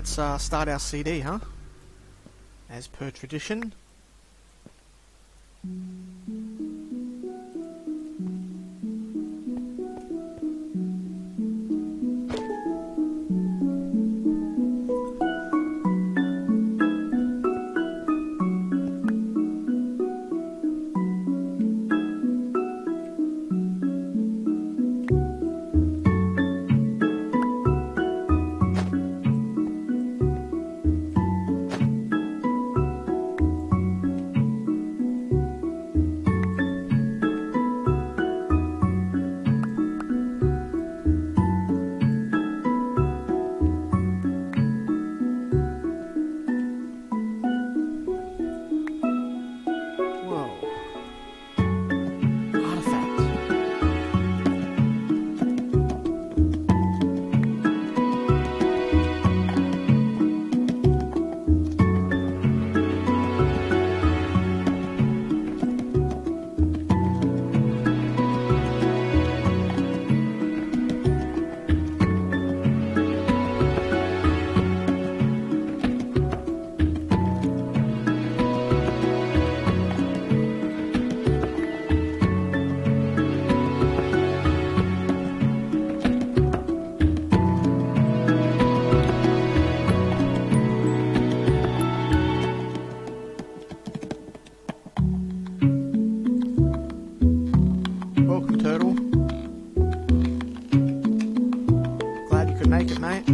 let's start our CD, huh? As per tradition. Make it, mate.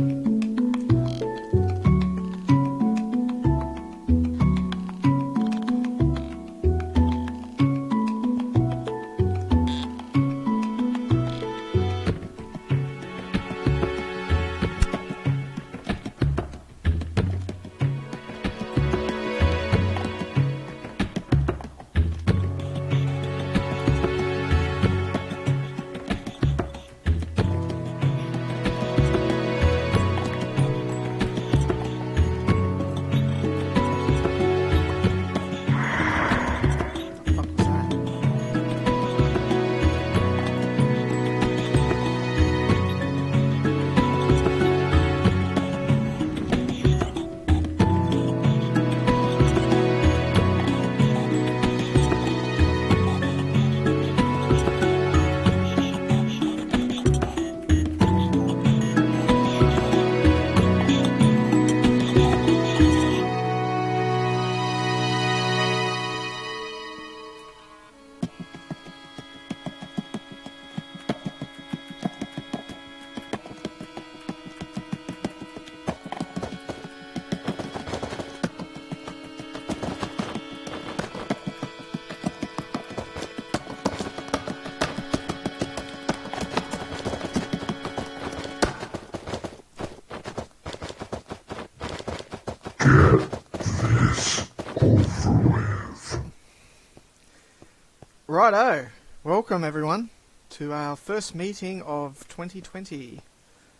Righto, welcome everyone to our first meeting of 2020.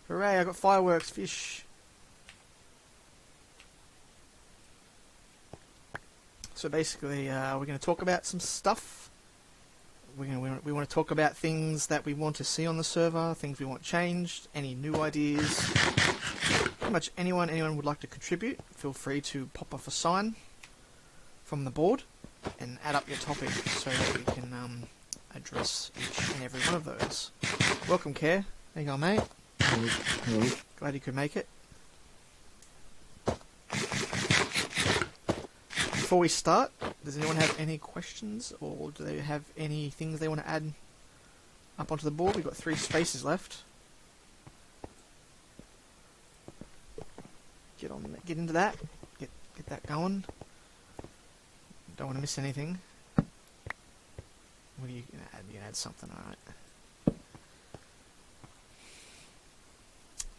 Hooray, I got fireworks, fish. So basically, we're going to talk about some stuff. We want to talk about things that we want to see on the server, things we want changed, any new ideas. Pretty much anyone would like to contribute, feel free to pop off a sign from the board and add up your topic so that we can address each and every one of those. Welcome, Care. There you go, mate. Hello. Glad you could make it. Before we start, does anyone have any questions, or do they have any things they want to add up onto the board? We've got 3 spaces left. Get into that. Get that going. Don't want to miss anything. What are you gonna add? You're gonna add something, alright.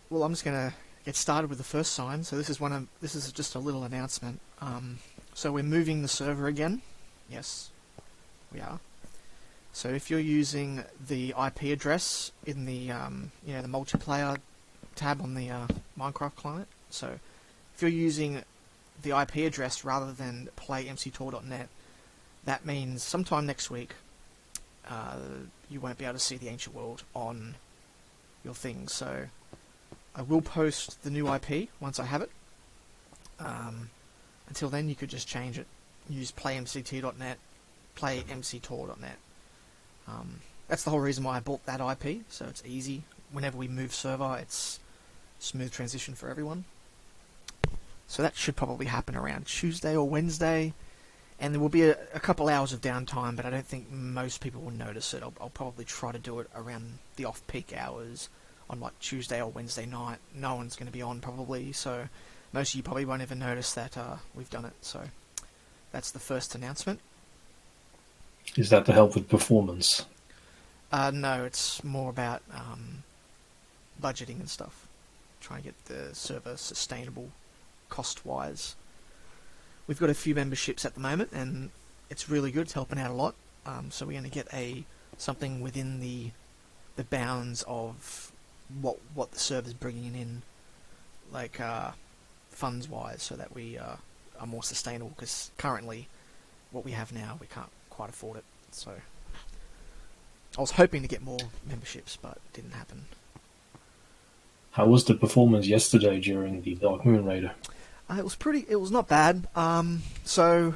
Well, I'm just gonna get started with the first sign. So this is just a little announcement. So we're moving the server again. Yes, we are. So if you're using the IP address in the the multiplayer tab on the Minecraft client, so if you're using the IP address rather than playmctor.net, that means sometime next week you won't be able to see the Ancient World on your thing. So I will post the new IP once I have it, Until then, you could just change it. Use playmct.net, playmctor.net. That's the whole reason why I bought that IP, so it's easy. Whenever we move server, it's smooth transition for everyone. So that should probably happen around Tuesday or Wednesday, and there will be a couple hours of downtime, but I don't think most people will notice it. I'll probably try to do it around the off-peak hours on like Tuesday or Wednesday night. No one's going to be on probably, so most of you probably won't even notice that we've done it. So that's the first announcement. Is that to help with performance? No, it's more about budgeting and stuff. Trying to get the server sustainable cost-wise. We've got a few memberships at the moment, and it's really good. It's helping out a lot. So we're going to get something within the bounds of what the server's bringing in, like funds-wise, so that we are more sustainable. Because currently, what we have now, we can't quite afford it. So I was hoping to get more memberships, but it didn't happen. How was the performance yesterday during the Dark Moon Raider? It was not bad. So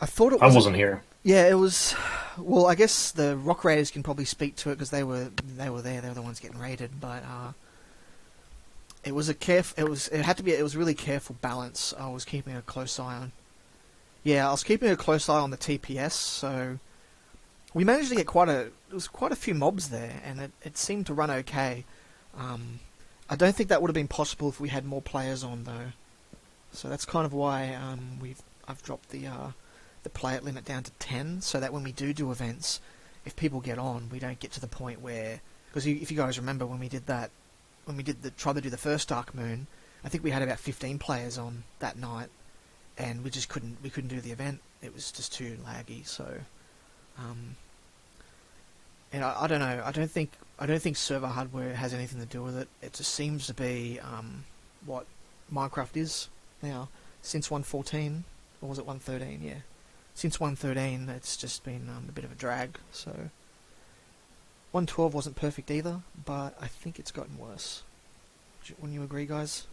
I thought it was. I wasn't here. Yeah, it was. Well, I guess the Rock Raiders can probably speak to it because they were there. They were the ones getting raided. But it was it had to be. It was really careful balance. I was keeping a close eye on. Yeah, I was keeping a close eye on the TPS. So we managed to get quite a few mobs there, and it seemed to run okay. I don't think that would have been possible if we had more players on though. So that's kind of why I've dropped the player limit down to 10, so that when we do events, if people get on, we don't get to the point where, because if you guys remember when we tried to do the first Dark Moon, I think we had about 15 players on that night, and we couldn't do the event. It was just too laggy. So, and I don't know. I don't think server hardware has anything to do with it. It just seems to be what Minecraft is now since 1.14, or was it 1.13? Yeah. Since 1.13, it's just been a bit of a drag. So 1.12 wasn't perfect either, but I think it's gotten worse. Wouldn't you agree, guys?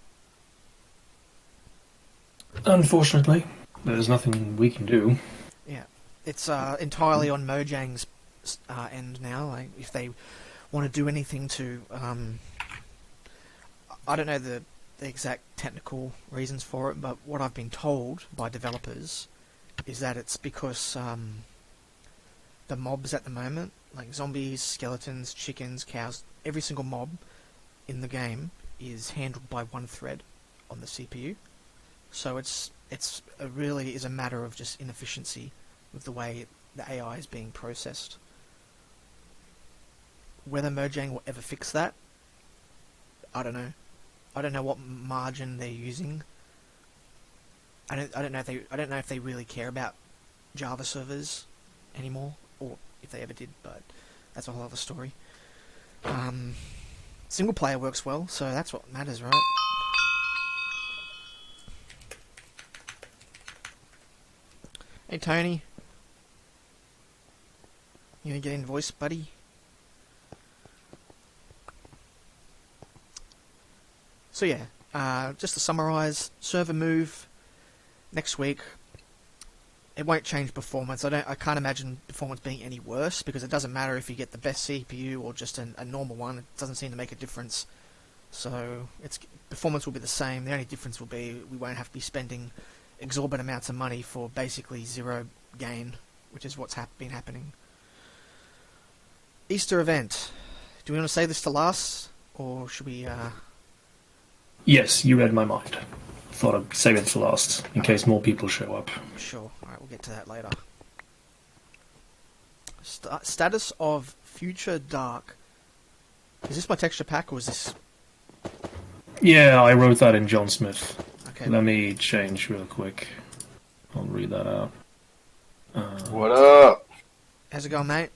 Unfortunately, there's nothing we can do. Yeah, it's entirely on Mojang's end now. Like, if they want to do anything to, I don't know the exact technical reasons for it, but what I've been told by developers is that it's because the mobs at the moment, like zombies, skeletons, chickens, cows, every single mob in the game is handled by one thread on the CPU. So it really is a matter of just inefficiency with the way the AI is being processed. Whether Mojang will ever fix that, I don't know. I don't know what margin they're using. I don't know if they really care about Java servers anymore, or if they ever did, but that's a whole other story. Single player works well, so that's what matters, right? Hey Tony, you gonna get in voice, buddy? So yeah, just to summarise, server move next week. It won't change performance. I can't imagine performance being any worse, because it doesn't matter if you get the best CPU or just a normal one. It doesn't seem to make a difference. So performance will be the same. The only difference will be we won't have to be spending exorbitant amounts of money for basically zero gain, which is what's been happening. Easter event. Do we want to save this to last, or should we? Yes, you read my mind. Thought I'd save it for last, in case more people show up. Sure. Alright, we'll get to that later. Status of Future Dark. Is this my texture pack, or is this... Yeah, I wrote that in John Smith. Okay. Let me change real quick. I'll read that out. What up? How's it going, mate?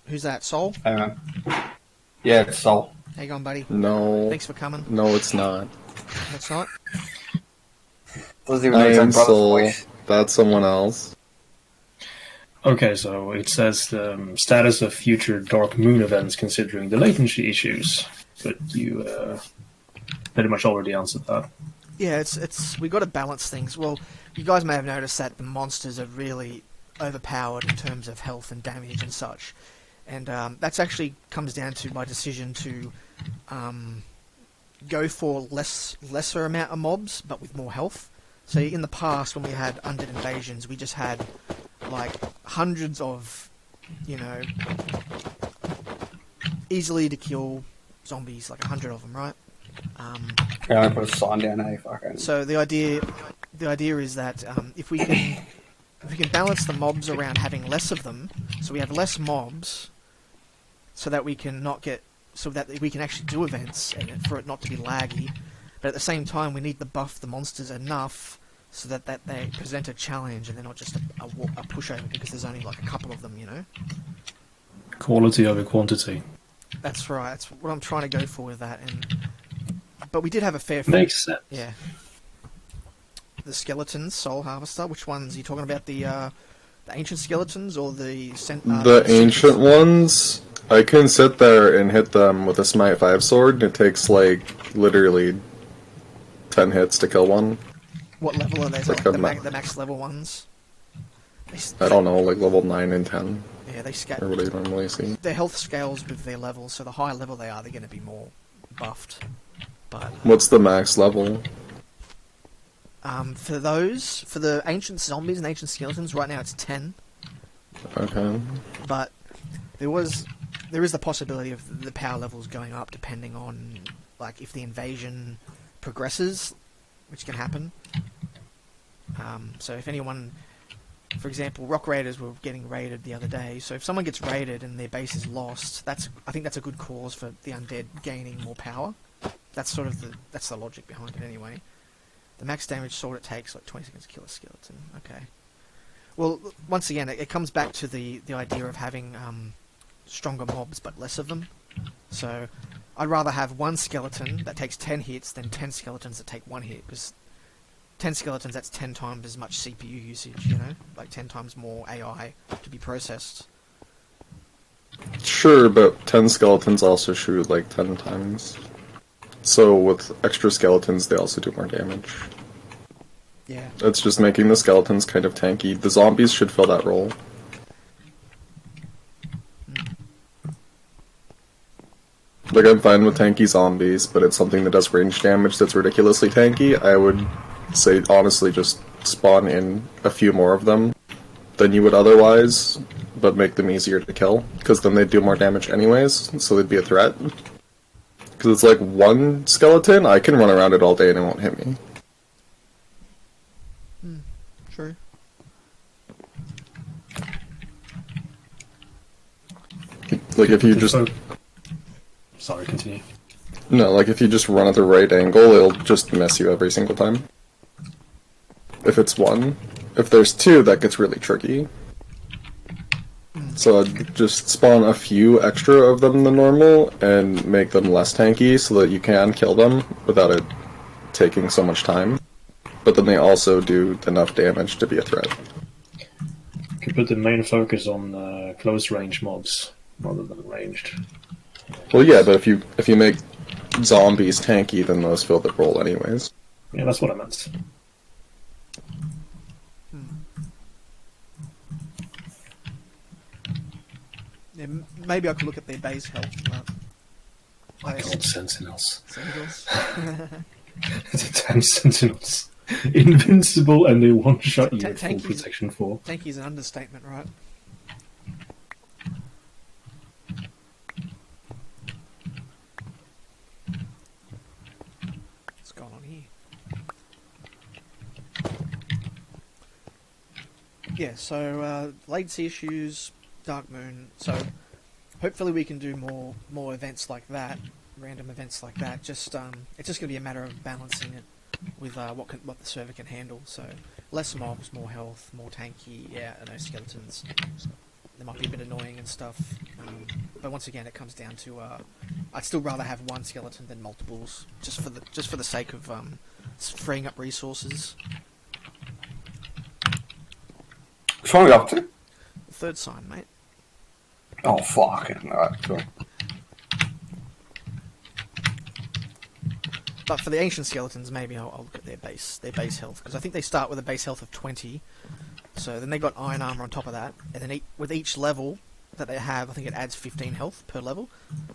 Who's that, Sol? Hey, man. Yeah, it's Sol. How you going, buddy? No. Thanks for coming. No, it's not. That's not? Doesn't even I know it's am my brother's Soul. voice. That's someone else. Okay, so it says status of future Dark Moon events considering the latency issues. But you pretty much already answered that. Yeah, we got to balance things. Well, you guys may have noticed that the monsters are really overpowered in terms of health and damage and such, and that's actually comes down to my decision to go for lesser amount of mobs but with more health. So in the past, when we had undead invasions, we just had like hundreds of, easily to kill zombies, like 100 of them, right? Yeah, I put a sign down, hey, fucking. So the idea is that if we can balance the mobs around having less of them, so we have less mobs, so that we can actually do events and for it not to be laggy, but at the same time we need to buff the monsters enough so that they present a challenge and they're not just a pushover because there's only like a couple of them, Quality over quantity. That's right. That's what I'm trying to go for with that. But we did have a fair. Makes sense. Yeah. The skeletons, Soul Harvester. Which ones are you talking about? The ancient skeletons or the the ancient ones? I can sit there and hit them with a Smite 5 sword, and it takes like literally 10 hits to kill one. What level are they? Like the max level ones? I don't know, like level 9 and 10. Yeah, they Or what do you normally see? Their health scales with their levels, so the higher level they are, they're going to be more buffed. But What's the max level? for the ancient zombies and ancient skeletons, right now it's 10. Okay. But there is the possibility of the power levels going up depending on, like, if the invasion progresses, which can happen. So if anyone, for example, Rock Raiders were getting raided the other day, so if someone gets raided and their base is lost, I think that's a good cause for the undead gaining more power. That's sort of that's the logic behind it anyway. The max damage sword, it takes like 20 seconds to kill a skeleton. Okay. Well, once again, it comes back to the idea of having stronger mobs but less of them. So I'd rather have one skeleton that takes 10 hits than 10 skeletons that take 1 hit, because 10 skeletons, that's 10 times as much CPU usage, like 10 times more AI to be processed. Sure, but 10 skeletons also shoot like 10 times. So with extra skeletons, they also do more damage. Yeah. It's just making the skeletons kind of tanky. The zombies should fill that role. Like, I'm fine with tanky zombies, but it's something that does range damage that's ridiculously tanky. I would say, honestly, just spawn in a few more of them than you would otherwise, but make them easier to kill, because then they'd do more damage anyways, so they'd be a threat. Because it's like one skeleton, I can run around it all day and it won't hit me. True. Like, if you just... Sorry, continue. No, like, if you just run at the right angle, it'll just mess you every single time. If it's one. If there's two, that gets really tricky. So I'd just spawn a few extra of them than normal, and make them less tanky so that you can kill them without it taking so much time. But then they also do enough damage to be a threat. You could put the main focus on close range mobs rather than ranged. Well, yeah, but if you make zombies tanky, then those fill the role anyways. Yeah, that's what I meant. Yeah, maybe I could look at their base health. My god, Sentinels. Sentinels. The damn Sentinels. Invincible, and they one-shot you with full Tanky's- protection 4. Tanky is an understatement, right? What's going on here? Yeah, so latency issues, Dark Moon. So hopefully we can do more events like that, random events like that. Just it's just going to be a matter of balancing it with what the server can handle. So less mobs, more health, more tanky. Yeah, I know skeletons. They might be a bit annoying and stuff, but once again, it comes down to I'd still rather have one skeleton than multiples, just for the sake of freeing up resources. Which one are we up to? The third sign, mate. Oh, fucking. Alright, cool. But for the ancient skeletons, maybe I'll look at their base health, because I think they start with a base health of 20. So then they got iron armor on top of that, and then with each level that they have, I think it adds 15 health per level.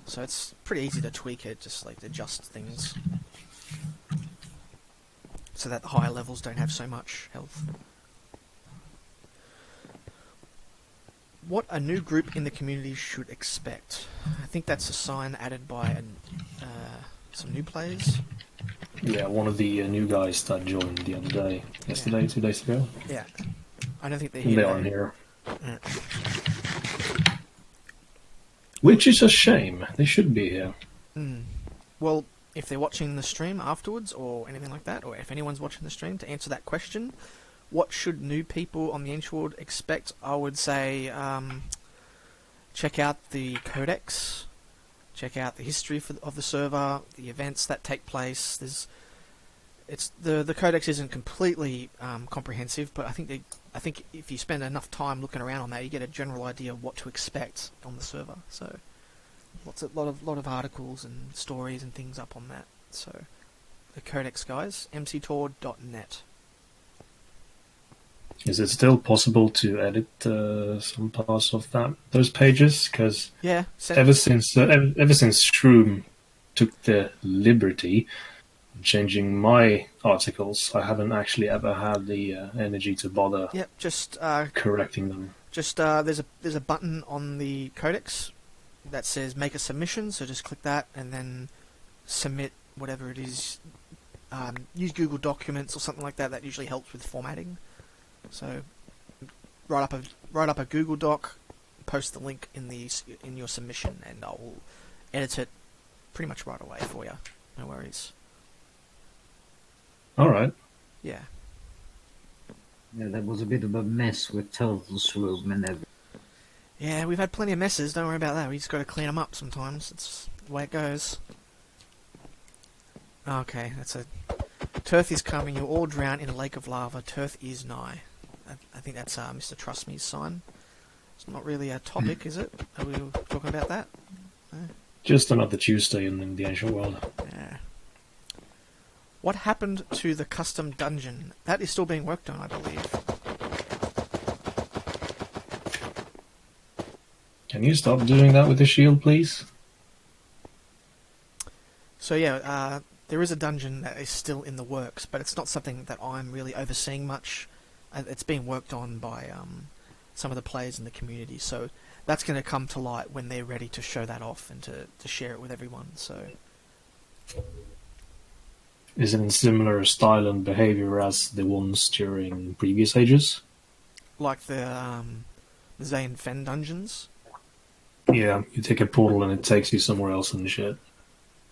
So it's pretty easy to tweak it, just like adjust things, so that the higher levels don't have so much health. What a new group in the community should expect. I think that's a sign added by some new players. Yeah, one of the new guys that joined the other day, yesterday, 2 days ago. Yeah. I don't think they're here They today. aren't here. Yeah. Which is a shame. They should be here. Well, if they're watching the stream afterwards or anything like that, or if anyone's watching the stream, to answer that question, what should new people on the Ancient World expect? I would say check out the codex, check out the history of the server, the events that take place. The codex isn't completely comprehensive, but I think if you spend enough time looking around on that, you get a general idea of what to expect on the server. So lot of articles and stories and things up on that. So the codex, guys, mctor.net. Is it still possible to edit some parts of those pages? Because Yeah, ever since Shroom took the liberty of changing my articles, I haven't actually ever had the energy to bother Yep, just correcting them. there's a button on the codex that says make a submission, so just click that and then submit whatever it is. Use Google Documents or something like that. That usually helps with formatting. So write up a Google Doc, post the link in your submission, and I'll edit it pretty much right away for you. No worries. All right. Yeah. Yeah, that was a bit of a mess with Turtle's room and everything. Yeah, we've had plenty of messes. Don't worry about that. We just got to clean them up sometimes. It's the way it goes. Okay, that's a... Tirth is coming. You'll all drown in a lake of lava. Tirth is nigh. I think that's Mr. Trust Me's sign. It's not really a topic, is it? Are we talking about that? No? Just another Tuesday in the Ancient World. Yeah. What happened to the custom dungeon? That is still being worked on, I believe. Can you stop doing that with the shield, please? So yeah, there is a dungeon that is still in the works, but it's not something that I'm really overseeing much. It's being worked on by some of the players in the community, so that's going to come to light when they're ready to show that off and to share it with everyone. So, Is it in similar style and behavior as the ones during previous ages? like the Zayn Fen dungeons. Yeah, you take a portal and it takes you somewhere else and shit.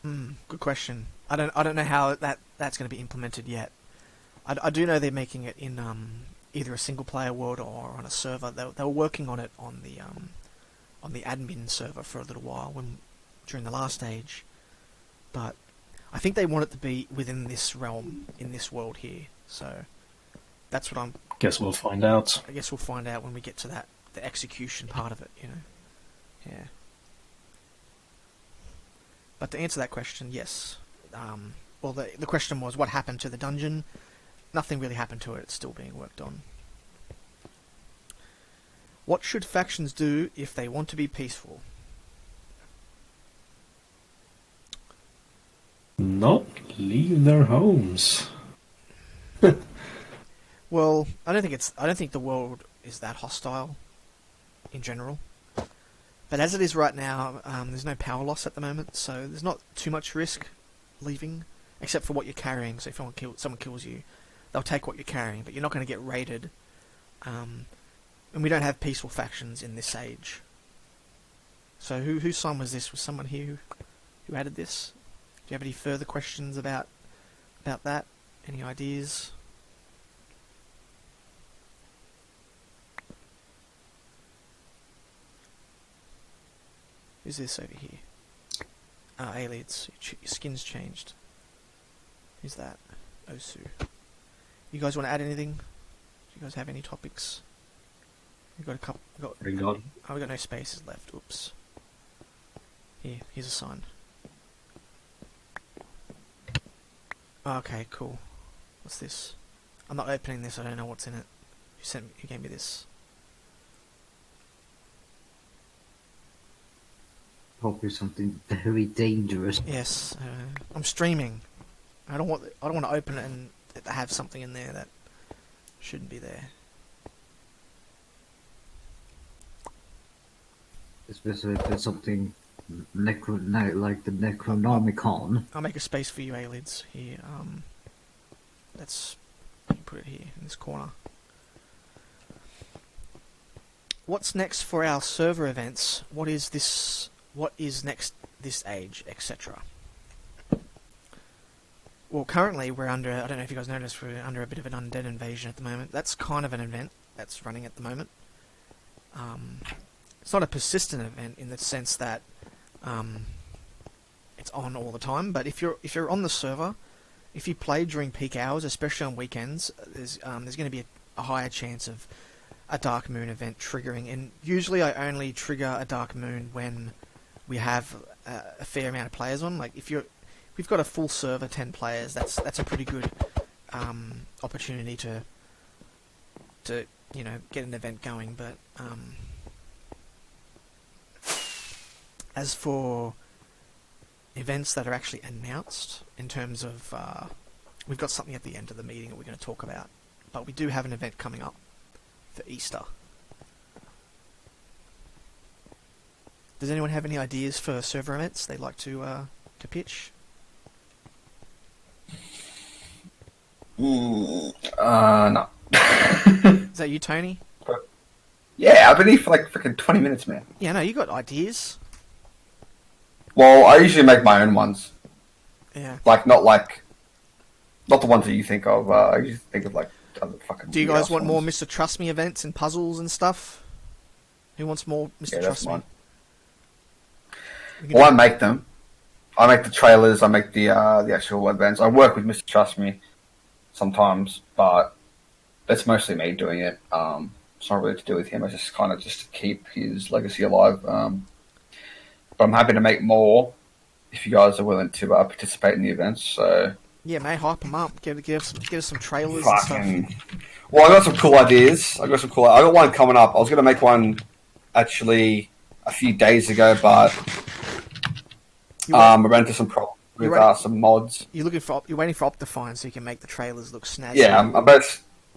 Good question. I don't know how that's going to be implemented yet. I do know they're making it in either a single player world or on a server. They were working on it on the admin server for a little while during the last age, but I think they want it to be within this realm, in this world here. So that's what Guess we'll find out. I guess we'll find out when we get to the execution part of it. Yeah. But to answer that question, yes. Well, the question was, what happened to the dungeon? Nothing really happened to it. It's still being worked on. What should factions do if they want to be peaceful? Not leave their homes. Well, I don't think the world is that hostile in general. But as it is right now, there's no power loss at the moment, so there's not too much risk leaving, except for what you're carrying. So if someone kills you, they'll take what you're carrying, but you're not going to get raided. And we don't have peaceful factions in this age. So whose sign was this? Was someone here who added this? Do you have any further questions about that? Any ideas? Who's this over here? Aliens. Your skin's changed. Who's that? Osu. You guys want to add anything? Do you guys have any topics? We've got a couple. We got We got no spaces left. Oops. Here's a sign. Okay, cool. What's this? I'm not opening this. I don't know what's in it. You gave me this. Probably something very dangerous. Yes, I'm streaming. I don't want to open it and it to have something in there that shouldn't be there. Especially if there's something like the Necronomicon. I'll make a space for you, Alids. Here, let's put it here in this corner. What's next for our server events? What is this? What is next this age, etc. Well, currently we're under, I don't know if you guys noticed, we're under a bit of an undead invasion at the moment. That's kind of an event that's running at the moment. It's not a persistent event in the sense that it's on all the time, but if you're on the server, if you play during peak hours, especially on weekends, there's going to be a higher chance of a Dark Moon event triggering. And usually I only trigger a Dark Moon when we have a fair amount of players on. Like if we've got a full server, 10 players, that's a pretty good opportunity to get an event going. But as for events that are actually announced, in terms of we've got something at the end of the meeting that we're going to talk about, but we do have an event coming up for Easter. Does anyone have any ideas for server events they'd like to pitch? No. Is that you, Tony? Yeah, I've been here for like freaking 20 minutes, man. Yeah, no, you got ideas. Well, I usually make my own ones. Yeah. Not the ones that you think of. I usually think of like other fucking. Do you guys want more ones. Mr. Trust Me events and puzzles and stuff? Who wants more Mr. Yeah, Trust that's Me? mine. Well, I make them. I make the trailers. I make the actual events. I work with Mr. Trust Me sometimes, but that's mostly me doing it. It's not really to do with him. I just kind of just to keep his legacy alive. But I'm happy to make more if you guys are willing to participate in the events. So Yeah, mate, hype them up. Give us some trailers and fucking. stuff. Well, I got some cool ideas. I got one coming up. I was going to make one actually a few days ago, but I ran into some problems with some mods. You're waiting for Optifine so you can make the trailers look snazzy.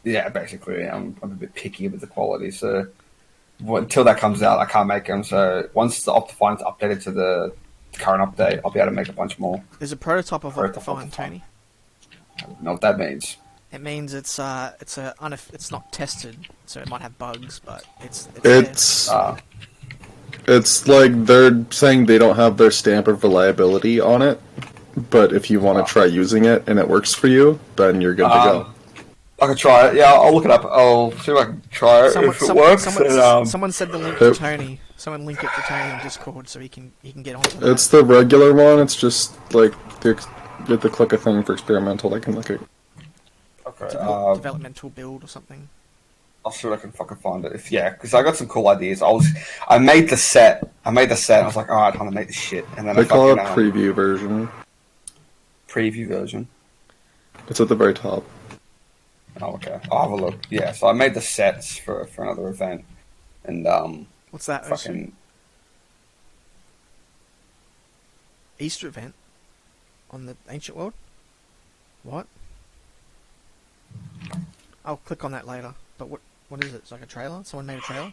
Yeah, basically, I'm a bit picky with the quality, so until that comes out, I can't make them. So once the Optifine's updated to the current update, I'll be able to make a bunch more. There's a prototype of Optifine, Tony. I don't know what that means. It means it's not tested, so it might have bugs, but it's like they're saying they don't have their stamp of reliability on it, but if you want to try using it and it works for you, then you're good to go. I can try it. Yeah, I'll look it up. I'll see if I can try it if it works. Someone said the link to Tony. Someone link it to Tony on Discord so he can get onto it. It's the regular one. It's just like you have to click a thing for experimental. I can look at. Okay. Developmental build or something. I'll see what I can fucking find it. Because I got some cool ideas. I made the set. I was like, alright, time to make this shit. And then They call it preview version. Preview version. It's at the very top. Oh, okay. I'll have a look. Yeah, so I made the sets for another event. And, what's that? fucking... Easter event? On the Ancient World? What? I'll click on that later. But what is it? It's like a trailer? Someone made a trailer?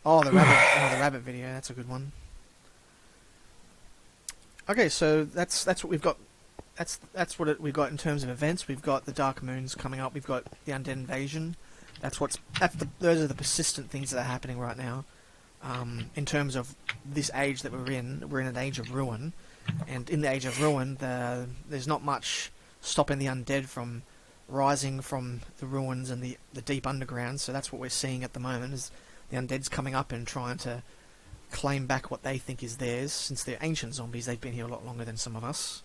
Oh, the rabbit video. That's a good one. Okay, so that's what we've got. That's what we've got in terms of events. We've got the Dark Moons coming up. We've got the Undead Invasion. Those are the persistent things that are happening right now. In terms of this age that we're in an age of ruin, and in the age of ruin, there's not much stopping the undead from rising from the ruins and the deep underground. So that's what we're seeing at the moment, is the undead's coming up and trying to claim back what they think is theirs. Since they're ancient zombies, they've been here a lot longer than some of us.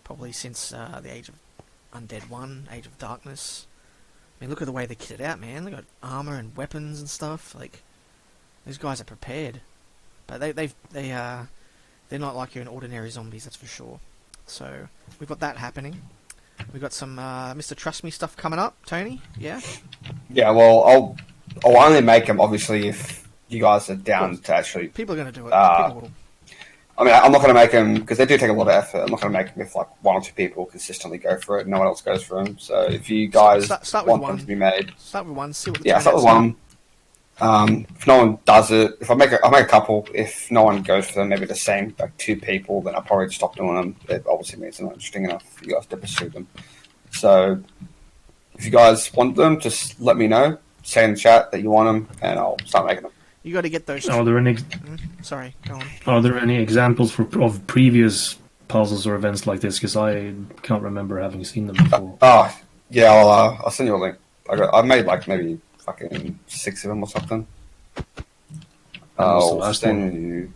Probably since the Age of Undead 1, Age of Darkness. I mean, look at the way they're kitted out, man. They got armor and weapons and stuff. Like, these guys are prepared. But they're not like your ordinary zombies, that's for sure. So we've got that happening. We got some Mr. Trust Me stuff coming up, Tony. Yeah. Yeah, well, I'll only make them obviously if you guys are down to actually. People are going to do it. People will. I mean, I'm not going to make them because they do take a lot of effort. I'm not going to make them if like one or two people consistently go for it. No one else goes for them. So if you guys start with want one. them to be made, start with one. See what the start with one. If no one does it, I'll make a couple. If no one goes for them, maybe the same like 2 people, then I'll probably just stop doing them. It obviously means they're not interesting enough for you guys to pursue them. So if you guys want them, just let me know. Say in the chat that you want them, and I'll start making them. You got to get those. Are there any? Sorry, go on. Are there any examples of previous puzzles or events like this? Because I can't remember having seen them before. Yeah, I'll send you a link. I made like maybe fucking 6 of them or something. I'll send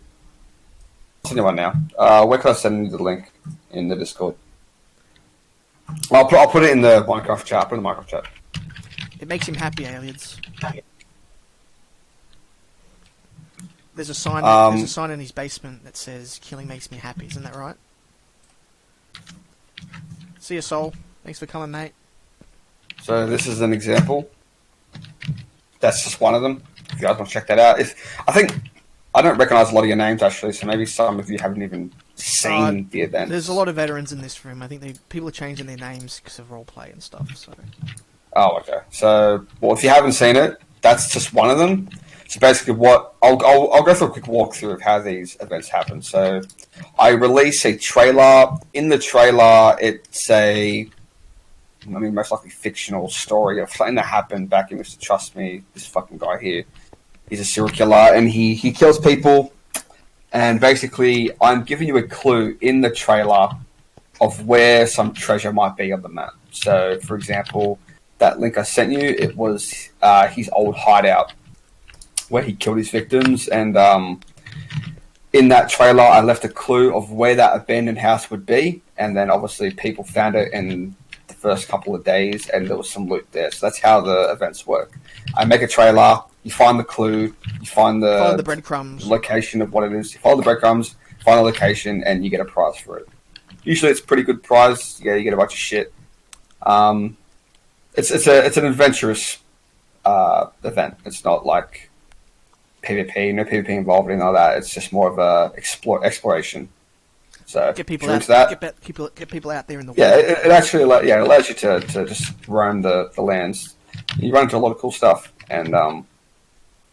you one now. Where can I send you the link in the Discord? I'll put it in the Minecraft chat. Put it in the Minecraft chat. It makes him happy, aliens. There's a sign. There's a sign in his basement that says "Killing makes me happy." Isn't that right? See you, Soul. Thanks for coming, mate. So this is an example. That's just one of them. If you guys want to check that out, I don't recognise a lot of your names actually, so maybe some of you haven't even seen the event. There's a lot of veterans in this room. I think people are changing their names because of roleplay and stuff. So. Oh, okay. So, well, if you haven't seen it, that's just one of them. So basically, I'll go through a quick walkthrough of how these events happen. So, I release a trailer. In the trailer, it's most likely fictional story of something that happened back in Mr. Trust Me. This fucking guy here, he's a serial killer, and he kills people. And basically, I'm giving you a clue in the trailer of where some treasure might be on the map. So, for example, that link I sent you, it was his old hideout where he killed his victims, and in that trailer I left a clue of where that abandoned house would be, and then obviously people found it in the first couple of days and there was some loot there. So that's how the events work. I make a trailer, you find the clue, you find follow the breadcrumbs, location of what it is, you follow the breadcrumbs, find the location, and you get a prize for it. Usually it's a pretty good prize. You get a bunch of shit. It's an adventurous event. It's not like PvP, no PvP involved in all that. It's just more of a exploration. So get people out, get people out there in the world. Yeah, it actually allows you to just roam the lands. You run into a lot of cool stuff, and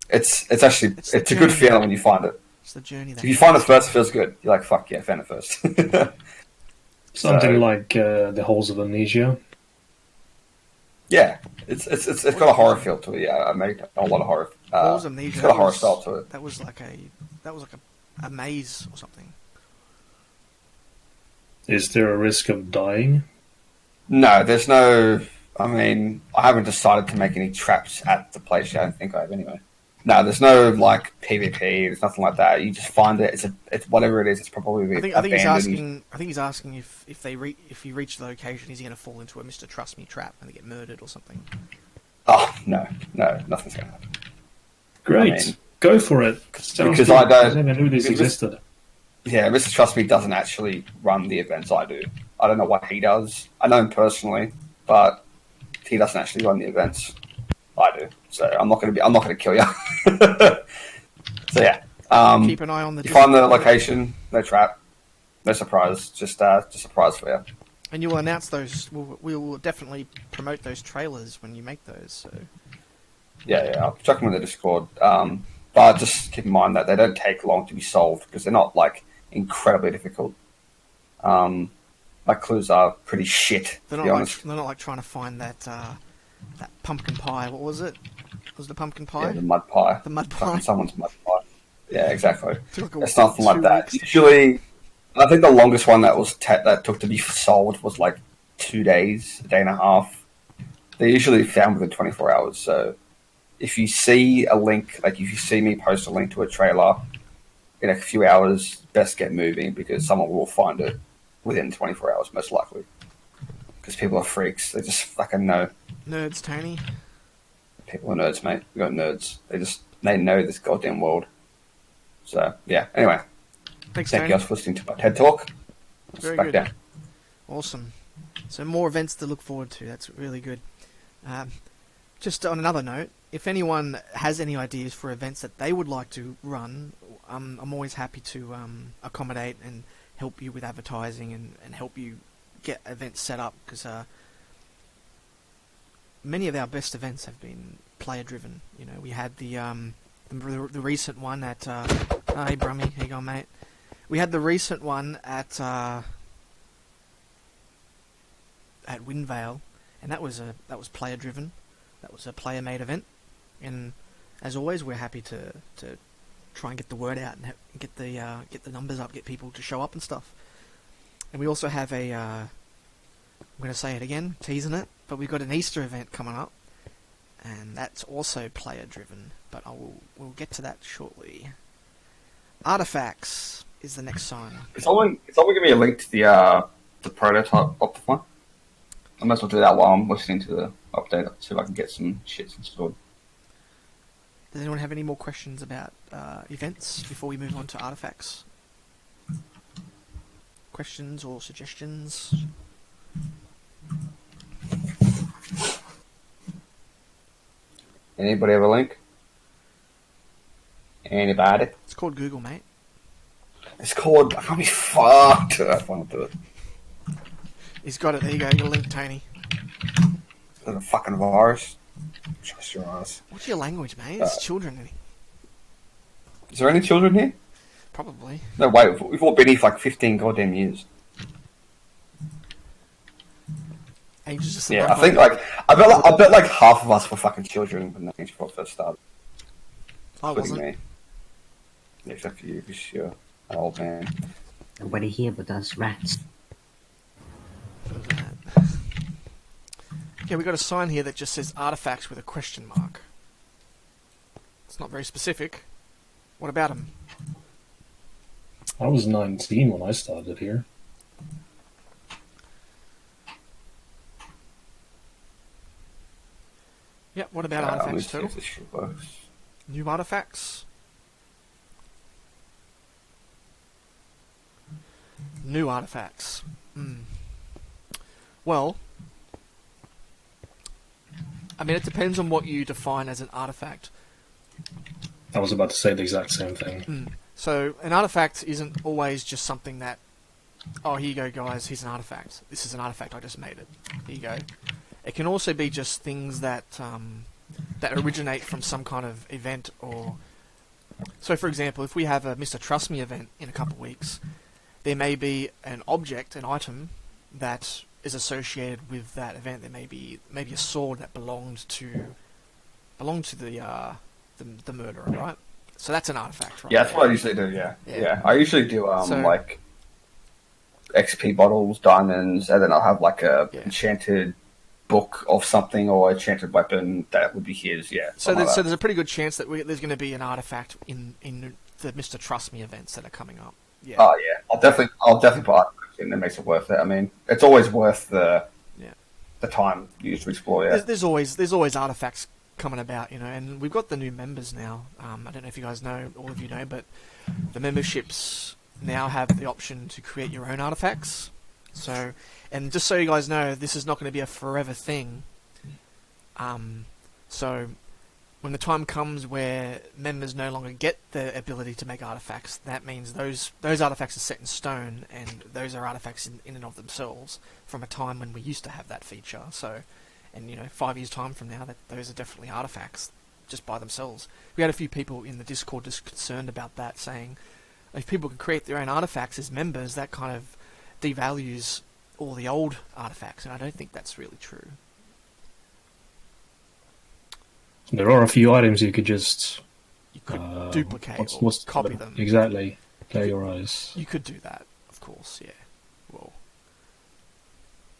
it's a good feeling when you find it. It's the journey. If you find it first, it feels good. You're like, fuck yeah, I found it first. Something like the Halls of Amnesia. Yeah, it's got a horror feel to it. Yeah, I made a lot of horror. It's got a horror style to it. That was like a maze or something. Is there a risk of dying? No, there's no. I mean, I haven't decided to make any traps at the place yet. I don't think I have anyway. No, there's no like PvP. There's nothing like that. You just find it. It's whatever it is. It's probably abandoned. I think he's asking if you reach the location, is he going to fall into a Mr. Trust Me trap and they get murdered or something? Oh no, nothing's going to happen. Great, go for it. Because I never knew this existed. Yeah, Mr. Trust Me doesn't actually run the events. I do. I don't know what he does. I know him personally, but he doesn't actually run the events. I do. So I'm not going to kill you. So yeah. Keep an eye on the. You find the location. No trap. No surprise. Just a surprise for you. And you will announce those. We will definitely promote those trailers when you make those. So. Yeah. I'll chuck them in the Discord. But just keep in mind that they don't take long to be solved because they're not like incredibly difficult. My clues are pretty shit. They're not like trying to find that pumpkin pie. What was it? Was the pumpkin pie? Yeah, the mud pie. The mud pie. Someone's mud pie. Yeah, exactly. It's like nothing like that. Usually, I think the longest one that took to be solved was like 2 days, a day and a half. They're usually found within 24 hours. So if you see a link, like if you see me post a link to a trailer in a few hours, best get moving because someone will find it within 24 hours, most likely. Because people are freaks. They just fucking know. Nerds, Tony. People are nerds, mate. We got nerds. They know this goddamn world. So, yeah. Anyway. Thanks, Thank Tony. you guys for listening to my TED Talk. Very back good. down. Awesome. So more events to look forward to. That's really good. Just on another note, if anyone has any ideas for events that they would like to run, I'm always happy to accommodate and help you with advertising and help you get events set up, because many of our best events have been player driven. You know, we had the recent one at hey Brummy, how you going, mate? We had the recent one at Windvale, and that was player driven. That was a player made event, and as always, we're happy to try and get the word out and get the numbers up, get people to show up and stuff. And we also have I'm going to say it again, teasing it, but we've got an Easter event coming up, and that's also player driven, but we'll get to that shortly. Artifacts is the next sign. Is someone give me a link to the prototype Optifine? I might as well do that while I'm listening to the update, see if I can get some shits installed. Does anyone have any more questions about events before we move on to artifacts? Questions or suggestions? Anybody have a link? Anybody? It's called Google, mate. It's called... I can't be fucked. I want to do it. He's got it. There you go. Your link, Tony. There's a fucking virus. Trust your eyes. What's your language, mate? It's children in it. Is there any children here? Probably. No, wait. We've all been here for like 15 goddamn years. Ages just Yeah, I think like I bet like half of us were fucking children when the HPOP first started. I Including wasn't. me. Yeah, except for you, because you're an old man. Nobody here but us rats. Yeah, we got a sign here that just says artifacts with a question mark. It's not very specific. What about them? I was 19 when I started here. Yeah, what about artifacts, let's see Turtle? if this shit works. New artifacts? New artifacts. Well, I mean, it depends on what you define as an artifact. I was about to say the exact same thing. So, an artifact isn't always just something that, oh, here you go, guys, here's an artifact. This is an artifact, I just made it. Here you go. It can also be just things that that originate from some kind of event, or... So, for example, if we have a Mr. Trust Me event in a couple of weeks, there may be an object, an item, that is associated with that event. There may be maybe a sword that belonged to the murderer, right? So that's an artifact, right? Yeah, that's what I usually do. Yeah. I usually do like XP bottles, diamonds, and then I'll have like a enchanted book of something or enchanted weapon that would be his. Yeah. So there's a pretty good chance that there's going to be an artifact in the Mr. Trust Me events that are coming up. Yeah. Oh yeah, I'll definitely put artifacts in. That makes it worth it. I mean, it's always worth the time used to explore. Yeah. There's always artifacts coming about, you know, and we've got the new members now. I don't know if you guys know, all of you know, but the memberships now have the option to create your own artifacts. So, and just so you guys know, this is not going to be a forever thing. So, when the time comes where members no longer get the ability to make artifacts, that means those artifacts are set in stone, and those are artifacts in and of themselves from a time when we used to have that feature. So, and you know, 5 years time from now, those are definitely artifacts just by themselves. We had a few people in the Discord just concerned about that, saying if people can create their own artifacts as members, that kind of devalues all the old artifacts, and I don't think that's really true. There are a few items you could just... You could duplicate what's copy them. Exactly. Play your eyes. You could do that, of course, yeah. Well,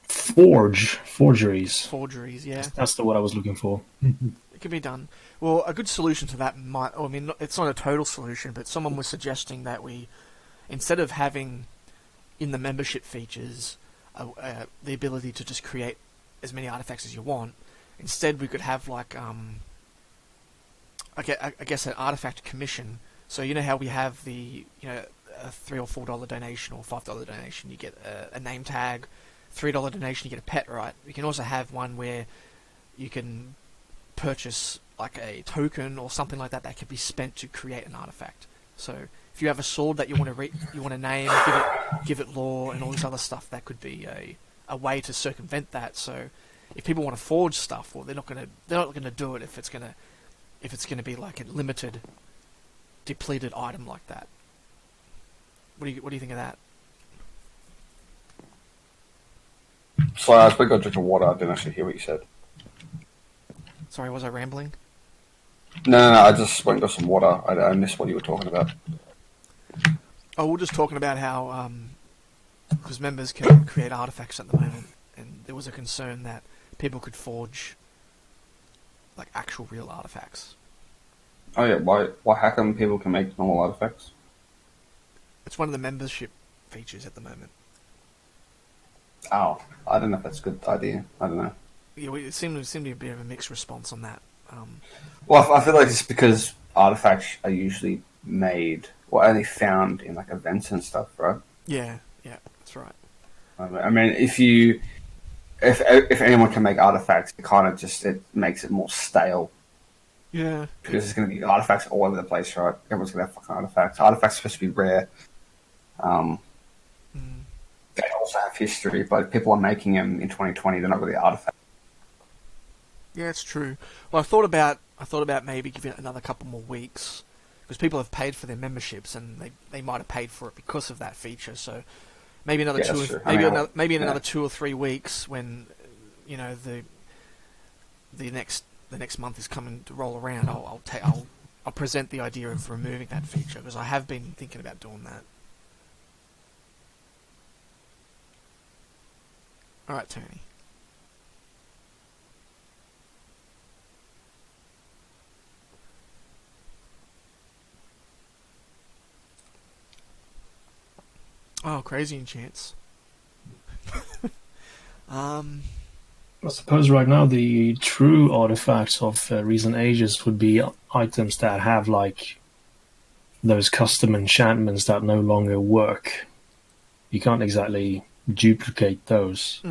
Forgeries. Forgeries, yeah. That's the word I was looking for. It can be done. Well, a good solution to that might... I mean, it's not a total solution, but someone was suggesting that we, instead of having in the membership features the ability to just create as many artifacts as you want, instead we could have like I guess an artifact commission. So you know how we have the a $3 or $4 donation or $5 donation, you get a name tag, $3 donation, you get a pet, right? You can also have one where you can purchase like a token or something like that that can be spent to create an artifact. So if you have a sword that you want to name, give it lore and all this other stuff, that could be a way to circumvent that. So if people want to forge stuff, well, they're not gonna do it if it's gonna be like a limited, depleted item like that. What do you think of that? Sorry, I got a drink of water. I didn't actually hear what you said. Sorry, was I rambling? No, I just went and got some water. I missed what you were talking about. Oh, we're just talking about how because members can create artifacts at the moment, and there was a concern that people could forge like actual real artifacts. Oh yeah, why? How come people can make normal artifacts? It's one of the membership features at the moment. Oh, I don't know if that's a good idea. I don't know. Yeah, it seemed to be a bit of a mixed response on that. Well, I feel like it's because artifacts are usually made or only found in like events and stuff, right? Yeah, that's right. I mean, if anyone can make artifacts, it makes it more stale. Yeah, Because there's going to be artifacts all over the place, right? Everyone's going to have fucking artifacts. Artifacts are supposed to be rare. They also have history, but people are making them in 2020. They're not really artifacts. yeah, it's true. Well, I thought about maybe giving it another couple more weeks because people have paid for their memberships and they might have paid for it because of that feature. So maybe another Yeah, that's true. maybe in another 2 or 3 weeks when the next month is coming to roll around, I'll present the idea of removing that feature because I have been thinking about doing that. All right, Tony. Oh, crazy enchants. I suppose right now the true artifacts of recent ages would be items that have like those custom enchantments that no longer work. You can't exactly duplicate those.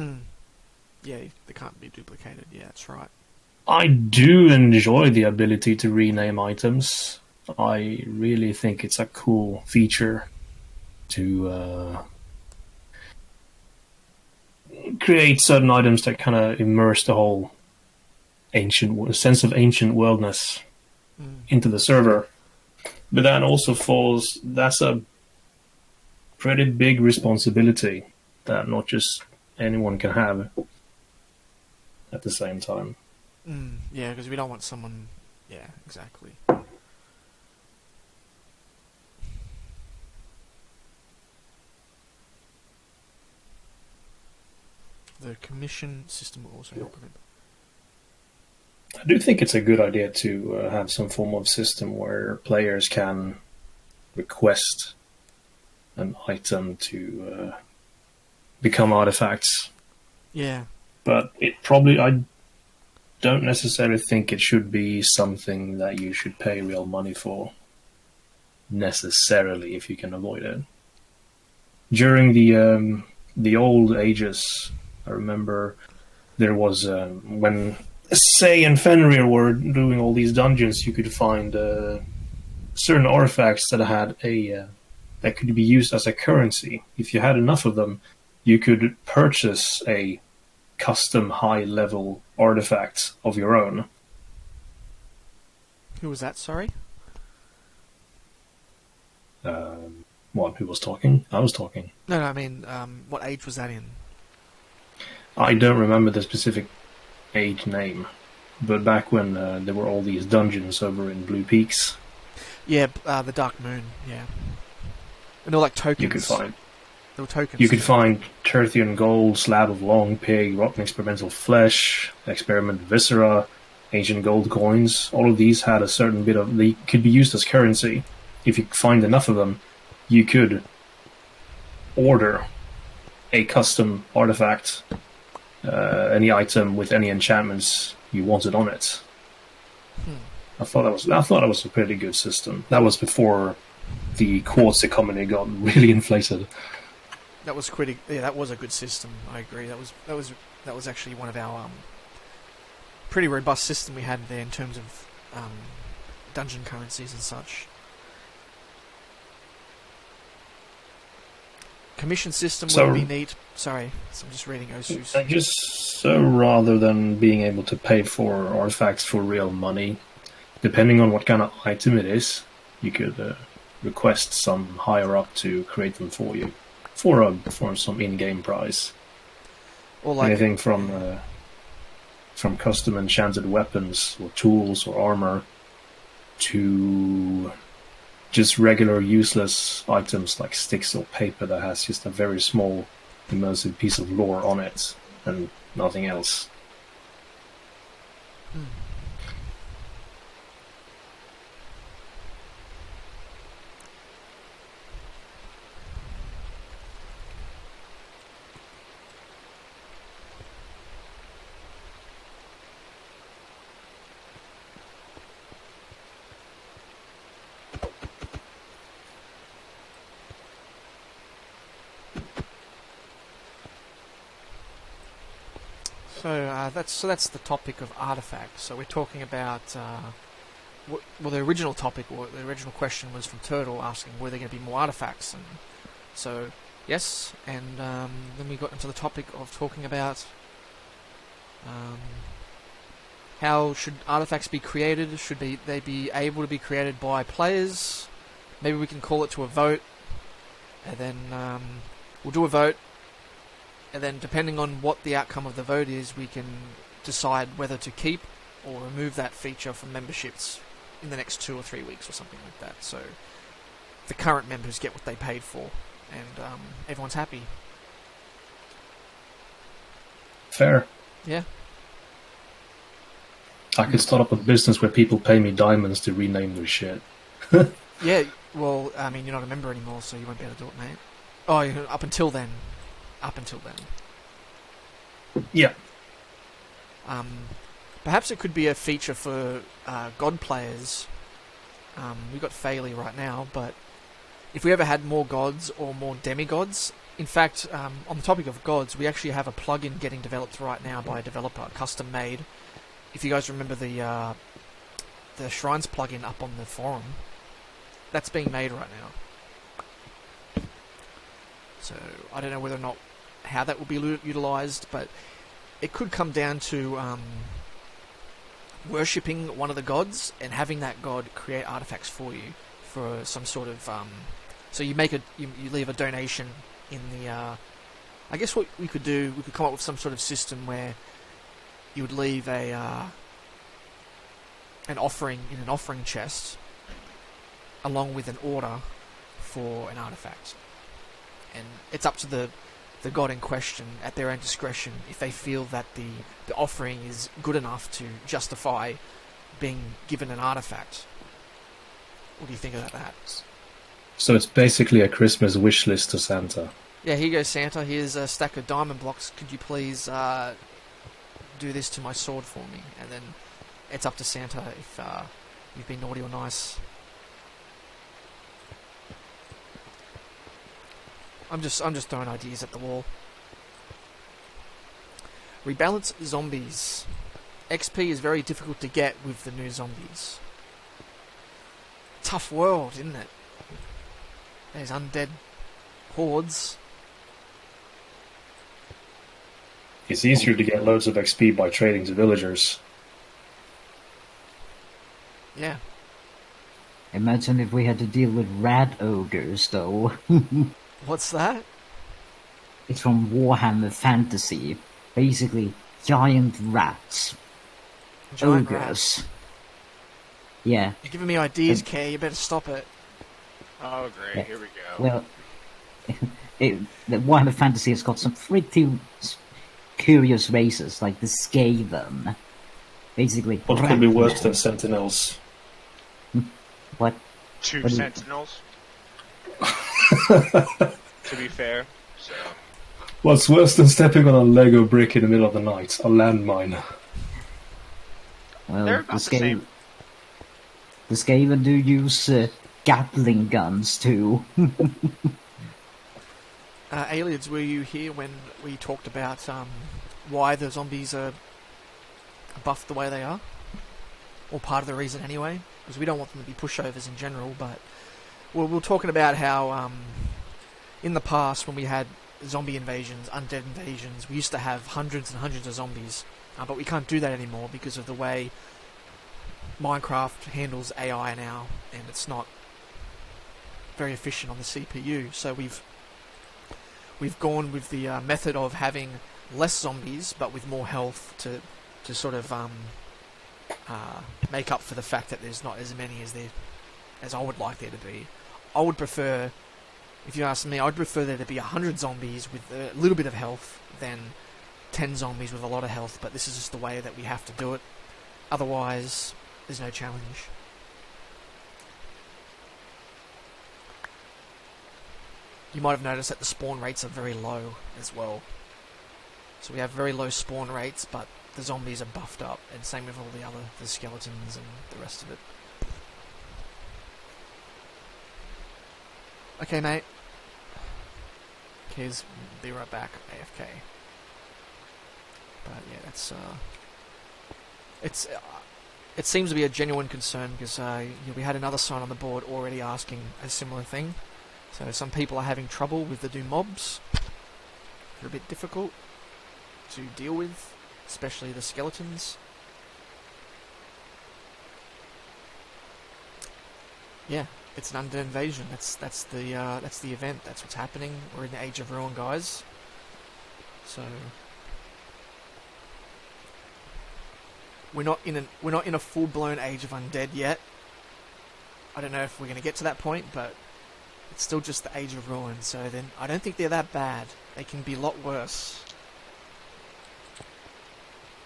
Yeah, they can't be duplicated. Yeah, that's right. I do enjoy the ability to rename items. I really think it's a cool feature to create certain items that kind of immerse the whole sense of ancient worldness into the server. But that also that's a pretty big responsibility that not just anyone can have at the same time. Yeah, because we don't want someone... Yeah, exactly. The commission system will also help with it. I do think it's a good idea to have some form of system where players can request an item to become artifacts. Yeah. But I don't necessarily think it should be something that you should pay real money for, necessarily, if you can avoid it. During the old ages, I remember there was when, say, in Fenrir were doing all these dungeons, you could find certain artifacts that had that could be used as a currency. If you had enough of them, you could purchase a custom high-level artifact of your own. Who was that, sorry? What, who was talking? I was talking. No, I mean, what age was that in? I don't remember the specific age name, but back when there were all these dungeons over in Blue Peaks. Yeah, the Dark Moon, yeah. And they were like tokens. You could find... There were tokens. You could find Terthian gold, slab of long pig, rotten experimental flesh, experiment viscera, ancient gold coins. All of these had a certain bit of... They could be used as currency. If you find enough of them, you could order a custom artifact, any item with any enchantments you wanted on it. I thought that was a pretty good system. That was before the quartz economy got really inflated. That was pretty. Yeah, that was a good system. I agree. That was actually one of our pretty robust system we had there in terms of dungeon currencies and such. Commission system So- would be neat. Sorry, so I'm just reading Osu's. So rather than being able to pay for artifacts for real money, depending on what kind of item it is, you could request some higher up to create them for you for some in-game price. Or like Anything from custom enchanted weapons or tools or armor to just regular useless items like sticks or paper that has just a very small immersive piece of lore on it and nothing else. So that's the topic of artifacts. So we're talking about well, the original topic or the original question was from Turtle asking were there going to be more artifacts, and so yes, and then we got into the topic of talking about how should artifacts be created? Should they be able to be created by players? Maybe we can call it to a vote, and then we'll do a vote. And then, depending on what the outcome of the vote is, we can decide whether to keep or remove that feature from memberships in the next 2 or 3 weeks or something like that. So, the current members get what they paid for, and everyone's happy. Fair. Yeah. I could start up a business where people pay me diamonds to rename their shit. Yeah, well, I mean, you're not a member anymore, so you won't be able to do it, mate. Oh, up until then. Yeah. Perhaps it could be a feature for God players. We've got Phaley right now, but if we ever had more gods or more demigods, in fact, on the topic of gods, we actually have a plugin getting developed right now by a developer, custom made. If you guys remember the Shrines plugin up on the forum, that's being made right now. So I don't know whether or not how that will be utilised, but it could come down to worshipping one of the gods and having that god create artifacts for you for some sort of so you make you leave a donation in the I guess what we could do, we could come up with some sort of system where you would leave an offering in an offering chest along with an order for an artifact, and it's up to the god in question at their own discretion if they feel that the offering is good enough to justify being given an artifact. What do you think about that? So it's basically a Christmas wish list to Santa. Yeah, here you go, Santa. Here's a stack of diamond blocks. Could you please do this to my sword for me? And then it's up to Santa if you've been naughty or nice. I'm just throwing ideas at the wall. Rebalance zombies. XP is very difficult to get with the new zombies. Tough world, isn't it? There's undead hordes. It's easier to get loads of XP by trading to villagers. Yeah. Imagine if we had to deal with rat ogres, though. What's that? It's from Warhammer Fantasy. Basically, giant rats. Giant ogres. rats. Yeah. You're giving me ideas, Kay. You better stop it. Oh, great. Yeah. Here we go. Well, the Warhammer Fantasy has got some pretty curious races, like the Skaven. Basically, What could be worse rat than men. sentinels? What? Two What do you- sentinels. To be fair, so What's worse than stepping on a Lego brick in the middle of the night? A landmine. Well, they're about the same. The Skaven do use Gatling guns too. Aliens, were you here when we talked about why the zombies are buffed the way they are? Or part of the reason anyway? Because we don't want them to be pushovers in general, but we're talking about how in the past when we had zombie invasions, undead invasions, we used to have hundreds and hundreds of zombies, but we can't do that anymore because of the way Minecraft handles AI now, and it's not very efficient on the CPU. So we've gone with the method of having less zombies but with more health to sort of make up for the fact that there's not as many as I would like there to be. I would prefer, if you ask me, I'd prefer there to be 100 zombies with a little bit of health than 10 zombies with a lot of health, but this is just the way that we have to do it. Otherwise, there's no challenge. You might have noticed that the spawn rates are very low as well. So we have very low spawn rates, but the zombies are buffed up, and same with all the skeletons and the rest of it. Okay, mate. Kids, be right back, AFK. But yeah, that's it seems to be a genuine concern because we had another sign on the board already asking a similar thing. So some people are having trouble with the new mobs. They're a bit difficult to deal with, especially the skeletons. Yeah, it's an undead invasion. That's the event. That's what's happening. We're in the Age of Ruin, guys. So we're not in a full blown Age of Undead yet. I don't know if we're going to get to that point, but it's still just the Age of Ruin. So then I don't think they're that bad. They can be a lot worse.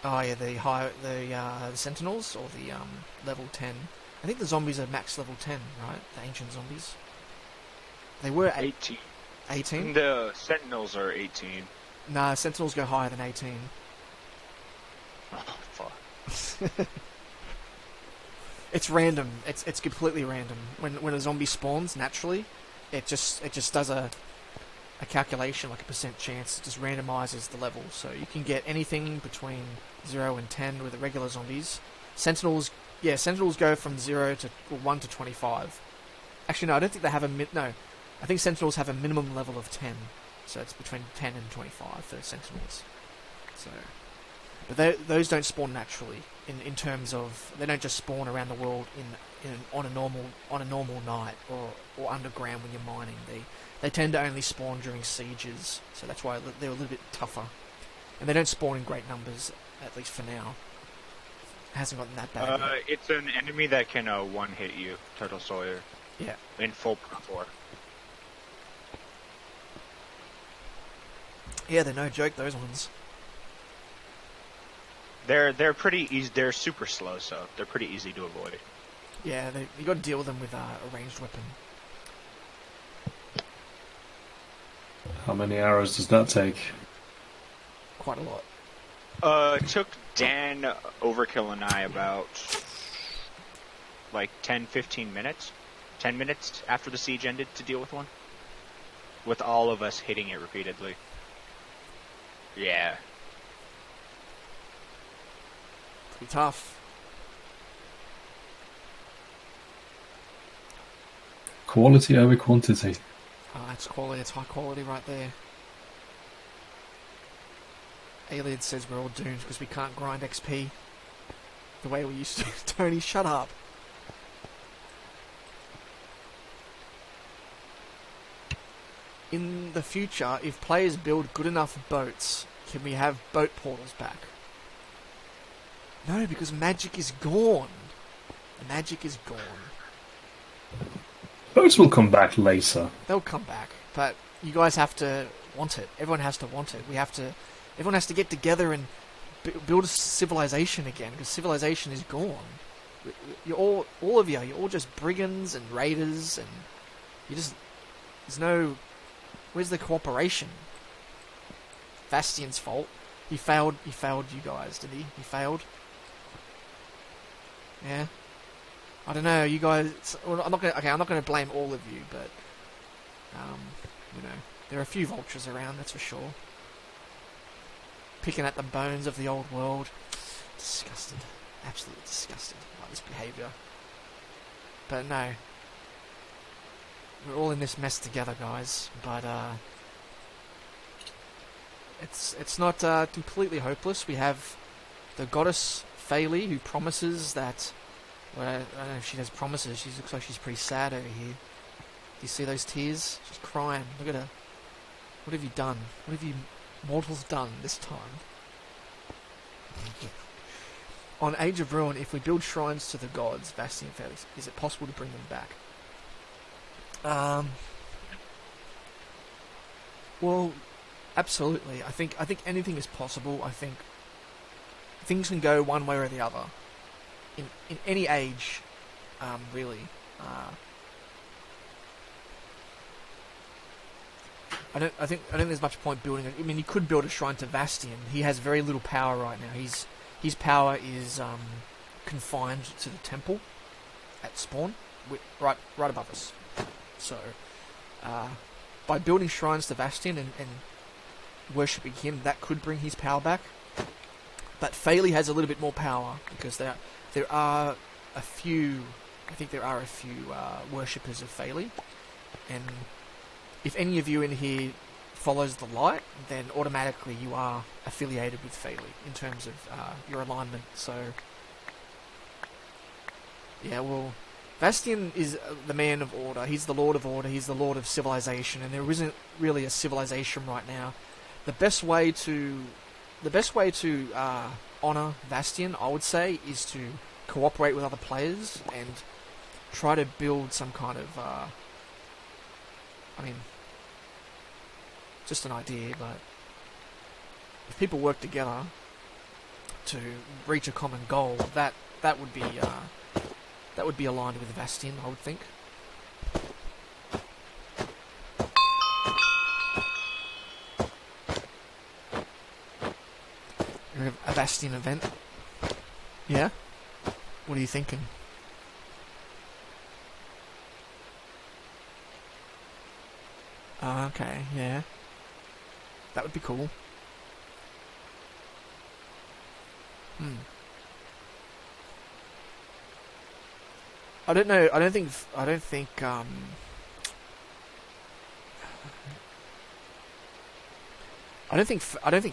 Oh yeah, the Sentinels or the level 10. I think the zombies are max level 10, right? The ancient zombies. They were 18. 18? The Sentinels are 18. Nah, Sentinels go higher than 18. Oh, fuck. It's random. It's completely random. When a zombie spawns naturally, it just does a calculation, like a percent chance. It just randomizes the level, so you can get anything between 0 and 10 with the regular zombies. Sentinels go from 0 to 1 to 25. Actually, no, I don't think they have no. I think Sentinels have a minimum level of 10, so it's between 10 and 25 for Sentinels. So, but those don't spawn naturally. In terms of, they don't just spawn around the world on a normal night or underground when you're mining. They tend to only spawn during sieges, so that's why they're a little bit tougher. And they don't spawn in great numbers, at least for now. It hasn't gotten that bad yet. It's an enemy that can one-hit you, Turtle Sawyer. Yeah. In full Pro 4. Yeah, they're no joke, those ones. They're pretty easy. They're super slow, so they're pretty easy to avoid. Yeah, you got to deal with them with a ranged weapon. How many arrows does that take? Quite a lot. It took Dan, Overkill, and I about like 10-15 minutes. 10 minutes after the siege ended to deal with one. With all of us hitting it repeatedly. Yeah. Pretty tough. Quality over quantity. Oh, that's quality. It's high quality right there. Alien says we're all doomed because we can't grind XP the way we used to. Tony, shut up. In the future, if players build good enough boats, can we have boat portals back? No, because magic is gone. The magic is gone. Boats will come back later. They'll come back, but you guys have to want it. Everyone has to want it. Everyone has to get together and build a civilization again, because civilization is gone. You're all of you, you're all just brigands and raiders, and there's no, where's the cooperation? Bastian's fault. He failed you guys, did he? He failed? Yeah. I don't know, you guys, well, I'm not gonna blame all of you, but, you know. There are a few vultures around, that's for sure. Picking at the bones of the old world. Disgusted. Absolutely disgusted by this behaviour. But no. We're all in this mess together, guys. But, it's not completely hopeless. We have the goddess Phaley, who promises that... Well, I don't know if she has promises. She looks like she's pretty sad over here. Do you see those tears? She's crying. Look at her. What have you done? What have you mortals done this time? On Age of Ruin, if we build shrines to the gods, Vasti and Phaley, is it possible to bring them back? Well, absolutely. I think anything is possible. I think things can go one way or the other. In any age, really. I don't think there's much point building it. I mean, you could build a shrine to Vastian. He has very little power right now. His power is confined to the temple at spawn, right above us. So, by building shrines to Vastian and worshipping him, that could bring his power back. But Phaley has a little bit more power because there are a few. I think there are a few worshippers of Phaley, and if any of you in here follows the light, then automatically you are affiliated with Phaley in terms of your alignment. So, yeah, well, Vastian is the man of order. He's the Lord of Order. He's the Lord of Civilization, and there isn't really a civilization right now. The best way to honor Vastian, I would say, is to cooperate with other players and try to build some kind of, I mean, just an idea, but if people work together to reach a common goal, that would be aligned with Vastian, I would think. A Vastian event? Yeah? What are you thinking? Okay, yeah. That would be cool. I don't know. I don't think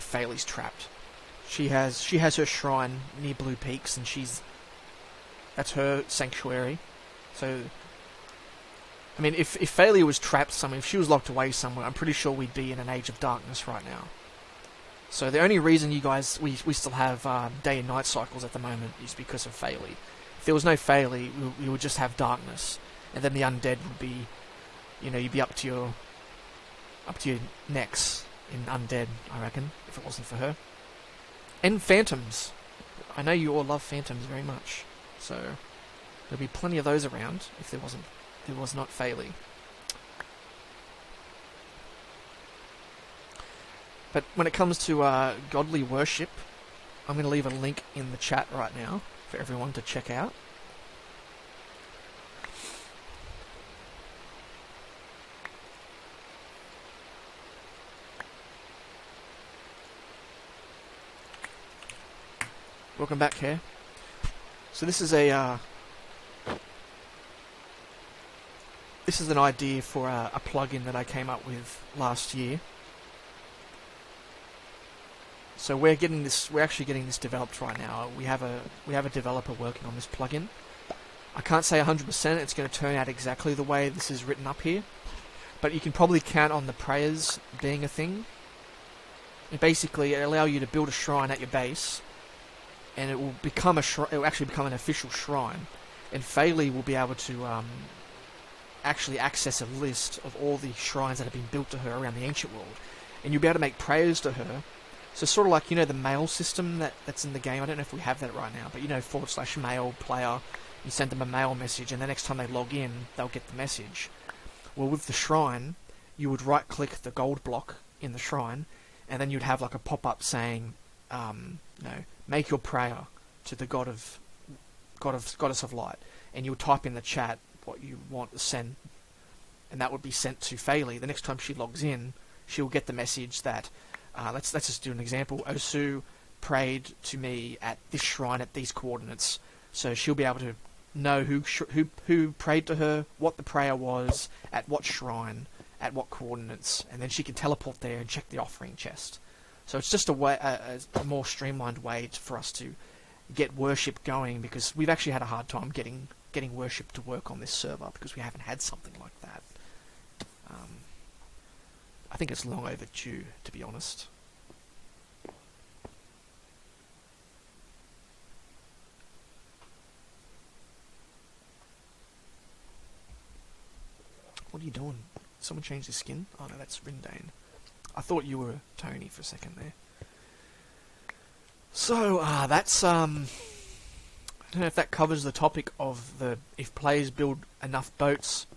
Phaley's trapped. She has her shrine near Blue Peaks, and that's her sanctuary. So, I mean, if Phaley was trapped somewhere, if she was locked away somewhere, I'm pretty sure we'd be in an age of darkness right now. So the only reason we still have day and night cycles at the moment is because of Phaley. If there was no Phaley, we would just have darkness, and then the undead would be, you'd be up to your necks in undead, I reckon, if it wasn't for her. And phantoms. I know you all love phantoms very much, so there'll be plenty of those around if there was not Phaley. But when it comes to godly worship, I'm going to leave a link in the chat right now for everyone to check out. Welcome back here. So this is an idea for a plugin that I came up with last year. So we're actually getting this developed right now. We have a developer working on this plugin. I can't say 100% it's going to turn out exactly the way this is written up here, but you can probably count on the prayers being a thing. And basically, it allows you to build a shrine at your base, and it will become it will actually become an official shrine, and Phaley will be able to actually access a list of all the shrines that have been built to her around the ancient world, and you'll be able to make prayers to her. So sort of like, the mail system that's in the game. I don't know if we have that right now, but /mail player, you send them a mail message, and the next time they log in, they'll get the message. Well, with the shrine, you would right-click the gold block in the shrine, and then you'd have like a pop-up saying, make your prayer to the goddess of light, and you'll type in the chat what you want to send, and that would be sent to Phaley. The next time she logs in, she'll get the message that let's just do an example. Osu prayed to me at this shrine at these coordinates, so she'll be able to know who prayed to her, what the prayer was, at what shrine, at what coordinates, and then she can teleport there and check the offering chest. So it's just a more streamlined way for us to get worship going, because we've actually had a hard time getting worship to work on this server because we haven't had something like that. I think it's long overdue, to be honest. What are you doing? Someone changed his skin? Oh no, that's Rindane. I thought you were Tony for a second there. So, that's, I don't know if that covers the topic of if players build enough boats.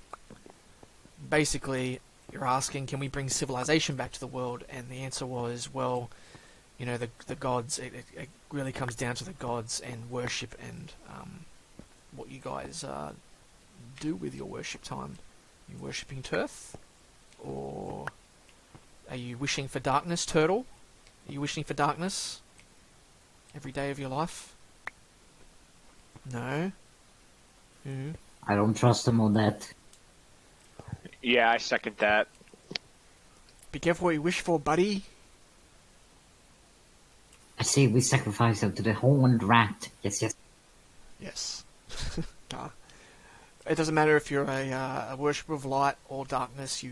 Basically, you're asking, can we bring civilization back to the world? And the answer was, well, you know, the gods, it really comes down to the gods and worship and what you guys do with your worship time. Are you worshipping Turf? Or are you wishing for darkness, Turtle? Are you wishing for darkness every day of your life? No? I don't trust him on that. Yeah, I second that. Be careful what you wish for, buddy. I say we sacrifice him to the horned rat. Yes, yes. Yes. Duh. It doesn't matter if you're a worshipper of light or darkness.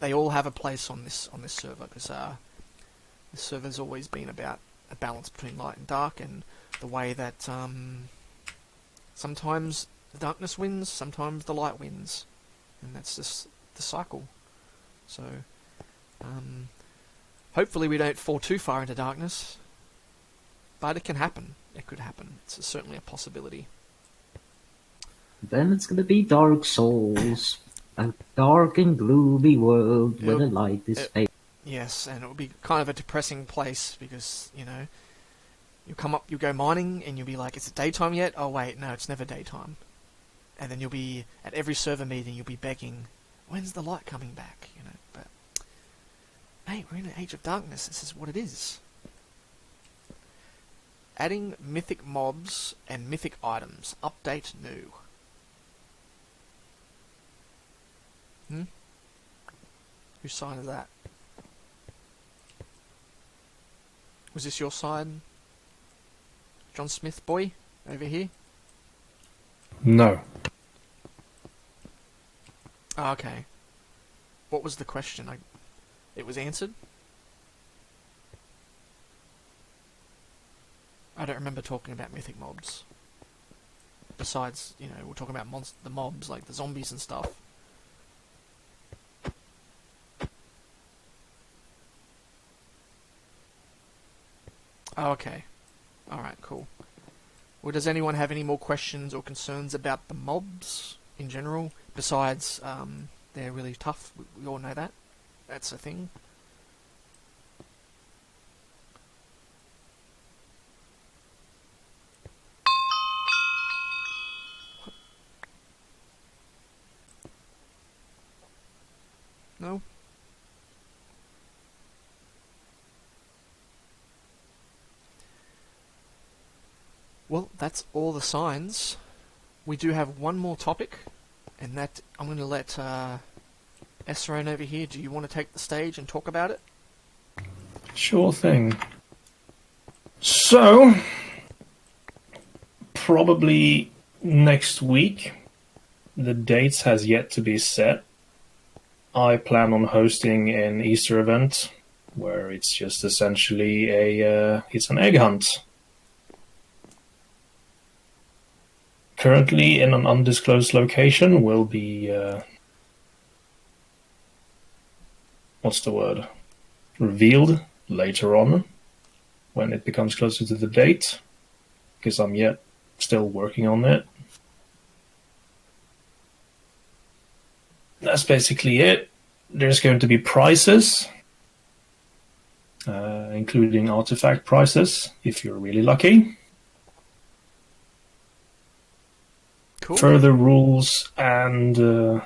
They all have a place on this server, because this server's always been about a balance between light and dark, and the way that sometimes the darkness wins, sometimes the light wins, and that's just the cycle. So hopefully we don't fall too far into darkness, but it can happen. It could happen. It's certainly a possibility. Then it's gonna be Dark Souls. A dark and gloomy world where the light is fading. Yes, and it will be kind of a depressing place, because, you know, you go mining, and you'll be like, is it daytime yet? Oh wait, no, it's never daytime. And then you'll be, at every server meeting, you'll be begging, when's the light coming back? You know, but, mate, we're in an age of darkness, this is what it is. Adding mythic mobs and mythic items. Update new. Whose side is that? Was this your side? John Smith boy? Over here? No. Oh, okay. What was the question? It was answered? I don't remember talking about mythic mobs. Besides, you know, we're talking about the mobs, like the zombies and stuff. Oh, okay. Alright, cool. Well, does anyone have any more questions or concerns about the mobs in general? Besides, they're really tough. We all know that. That's a thing. What? No? Well, that's all the signs. We do have one more topic, and that I'm going to let Esron over here. Do you want to take the stage and talk about it? Sure thing. So, probably next week. The dates has yet to be set. I plan on hosting an Easter event where it's just essentially it's an egg hunt. Currently in an undisclosed location, will be revealed later on when it becomes closer to the date, because I'm yet still working on it. That's basically it. There's going to be prizes, including artifact prizes if you're really lucky. Cool. Further rules and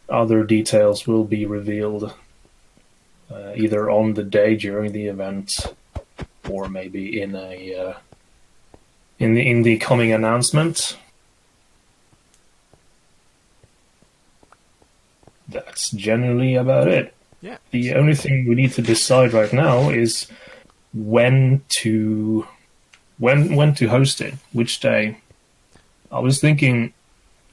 other details will be revealed either on the day during the event, or maybe in a in the coming announcement. That's generally about it. Yeah. The only thing we need to decide right now is when to host it, which day. I was thinking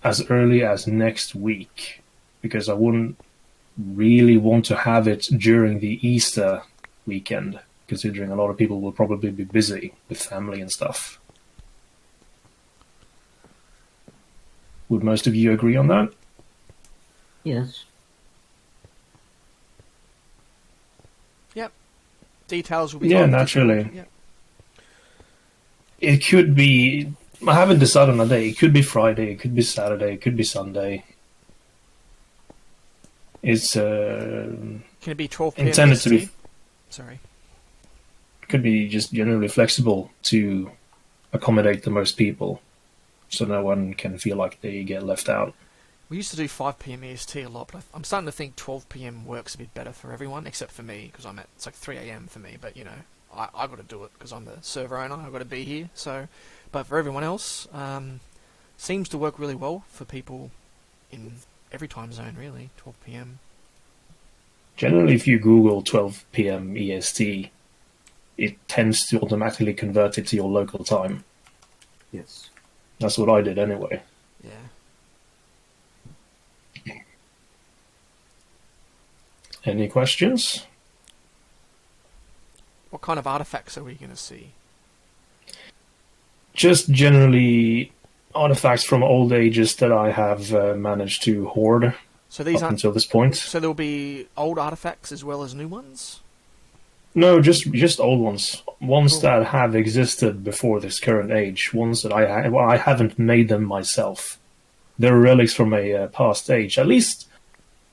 as early as next week, because I wouldn't really want to have it during the Easter weekend, considering a lot of people will probably be busy with family and stuff. Would most of you agree on that? Yes. Yep. Details will be Yeah, fine. naturally. Yep. It could be... I haven't decided on a day. It could be Friday, it could be Saturday, it could be Sunday. It's Can it be 12 p.m. intended to be... EST? Sorry. Could be just generally flexible to accommodate the most people, so no one can feel like they get left out. We used to do 5 p.m. EST a lot, but I'm starting to think 12 p.m. works a bit better for everyone, except for me, because it's like 3 a.m. for me, but you know, I got to do it because I'm the server owner, I've got to be here, so, but for everyone else, seems to work really well for people in every time zone, really, 12 p.m. Generally, if you Google 12 p.m. EST, it tends to automatically convert it to your local time. Yes. That's what I did anyway. Yeah. Any questions? What kind of artifacts are we going to see? Just generally artifacts from old ages that I have managed to hoard So these up aren't. until this point. So there will be old artifacts as well as new ones. No, just old ones. Ones Cool. that have existed before this current age. Ones that I haven't made them myself. They're relics from a past age. At least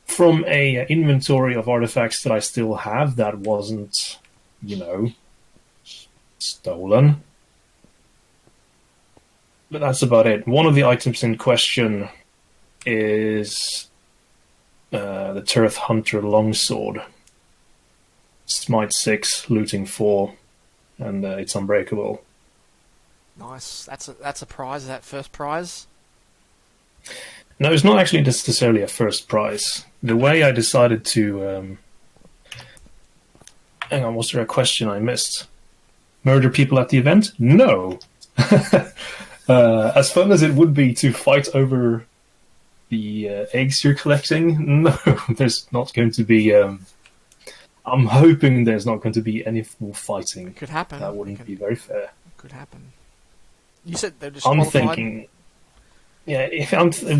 from a inventory of artifacts that I still have that wasn't, stolen. But that's about it. One of the items in question is the Turf Hunter Longsword. Smite 6, looting 4, and it's unbreakable. Nice. That's a prize. Is that first prize? No, it's not actually necessarily a first prize. The way I decided to... hang on, was there a question I missed? Murder people at the event? No! As fun as it would be to fight over the eggs you're collecting, no, there's not going to be... I'm hoping there's not going to be any more fighting. Could happen. That wouldn't be very fair. Could happen. You said they're just I'm qualified? thinking... Yeah, if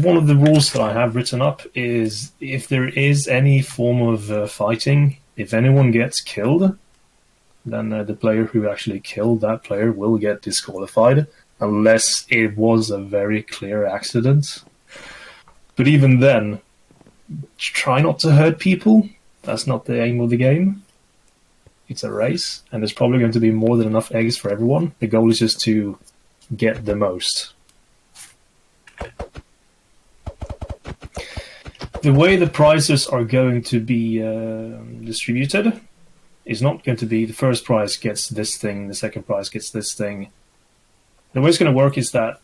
one of the rules that I have written up is if there is any form of fighting, if anyone gets killed, then the player who actually killed that player will get disqualified, unless it was a very clear accident. But even then, try not to hurt people. That's not the aim of the game. It's a race, and there's probably going to be more than enough eggs for everyone. The goal is just to get the most. The way the prizes are going to be distributed is not going to be the first prize gets this thing, the second prize gets this thing. The way it's going to work is that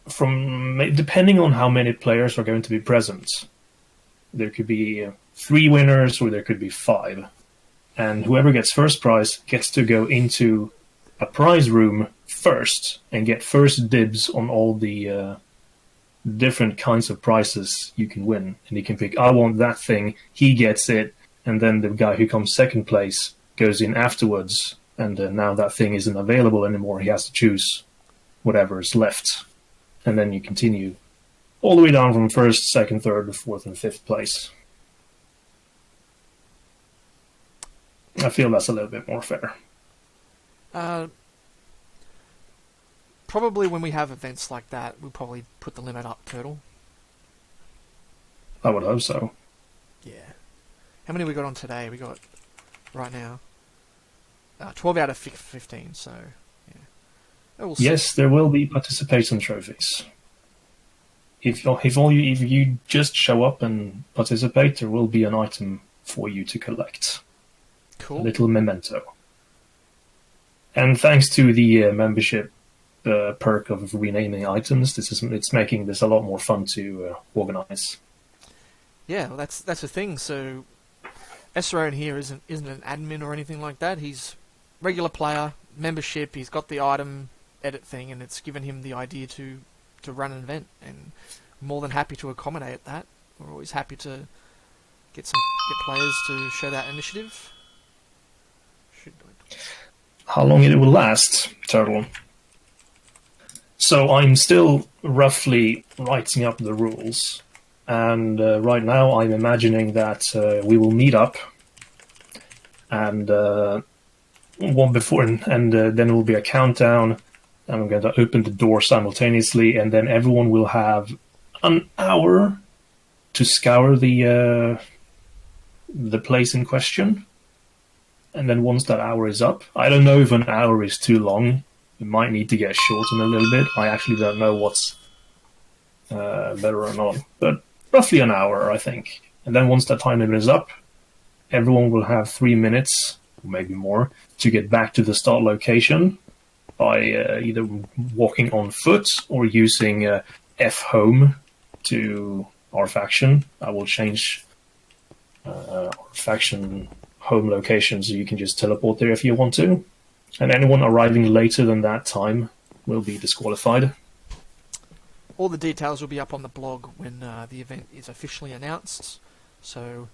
depending on how many players are going to be present, there could be 3 winners or there could be 5. And whoever gets first prize gets to go into a prize room first and get first dibs on all the different kinds of prizes you can win. And you can pick, I want that thing, he gets it, and then the guy who comes second place goes in afterwards, and now that thing isn't available anymore, he has to choose whatever is left. And then you continue all the way down from first, second, third, fourth, and fifth place. I feel that's a little bit more fair. Probably when we have events like that, we'll probably put the limit up, Turtle. I would hope so. Yeah. How many we got on today? We got, right now, 12 out of 15, so, yeah. We'll see. Yes, there will be participation trophies. If you just show up and participate, there will be an item for you to collect. A Cool. little memento. And thanks to the membership perk of renaming items, it's making this a lot more fun to organize. Yeah, well, that's the thing. So, Esrone here isn't an admin or anything like that. He's regular player, membership. He's got the item edit thing, and it's given him the idea to run an event. And more than happy to accommodate that. We're always happy to get players to show that initiative. How long it will last, Turtle? So I'm still roughly writing up the rules, and right now I'm imagining that we will meet up, and one before, and then it will be a countdown. And I'm going to open the door simultaneously, and then everyone will have an hour to scour the place in question. And then once that hour is up, I don't know if an hour is too long. It might need to get shortened a little bit. I actually don't know what's better or not. But roughly an hour, I think. And then once that time limit is up, everyone will have 3 minutes, or maybe more, to get back to the start location by either walking on foot or using F home to our faction. I will change our faction home location so you can just teleport there if you want to. And anyone arriving later than that time will be disqualified. All the details will be up on the blog when the event is officially announced. So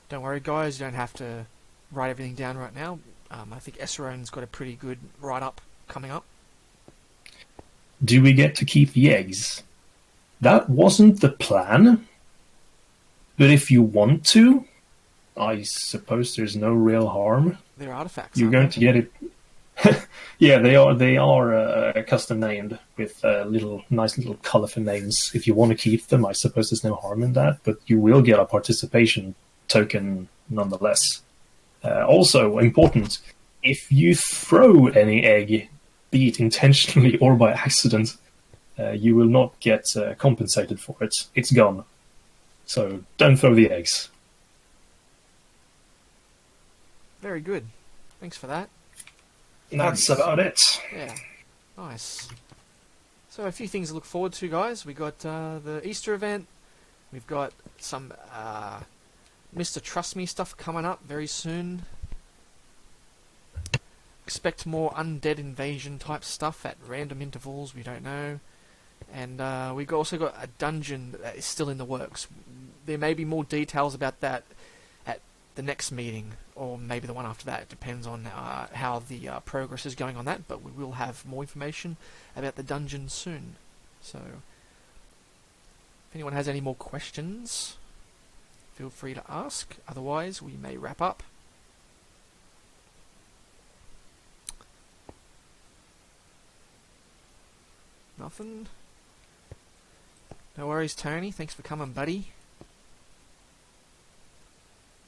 don't worry, guys. You don't have to write everything down right now. I think Esrone's got a pretty good write-up coming up. Do we get to keep the eggs? That wasn't the plan. But if you want to, I suppose there's no real harm. They're artifacts. You're going to get it. Yeah, they are. They are custom named with nice little colourful names. If you want to keep them, I suppose there's no harm in that. But you will get a participation token nonetheless. Also important, if you throw any egg, be it intentionally or by accident, you will not get compensated for it. It's gone. So don't throw the eggs. Very good. Thanks for that. That's about it. Yeah. Nice. So a few things to look forward to, guys. We got the Easter event. We've got some Mr. Trust Me stuff coming up very soon. Expect more undead invasion type stuff at random intervals. We don't know. And we've also got a dungeon that is still in the works. There may be more details about that at the next meeting, or maybe the one after that. It depends on how the progress is going on that, but we will have more information about the dungeon soon. So, if anyone has any more questions, feel free to ask. Otherwise, we may wrap up. Nothing? No worries, Tony. Thanks for coming, buddy.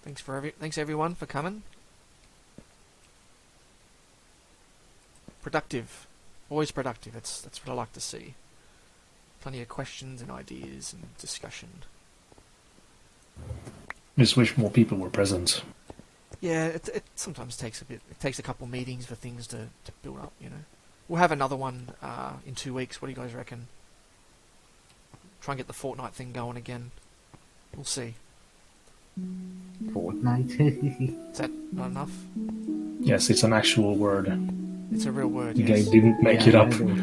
Thanks everyone for coming. Productive. Always productive. That's what I like to see. Plenty of questions and ideas and discussion. Just wish more people were present. Yeah, it sometimes takes a bit. It takes a couple meetings for things to build up, you know. We'll have another one in 2 weeks. What do you guys reckon? Try and get the Fortnite thing going again. We'll see. Fortnite. Is that not enough? Yes, it's an actual word. It's a real word, The yes. game didn't make it up. I know.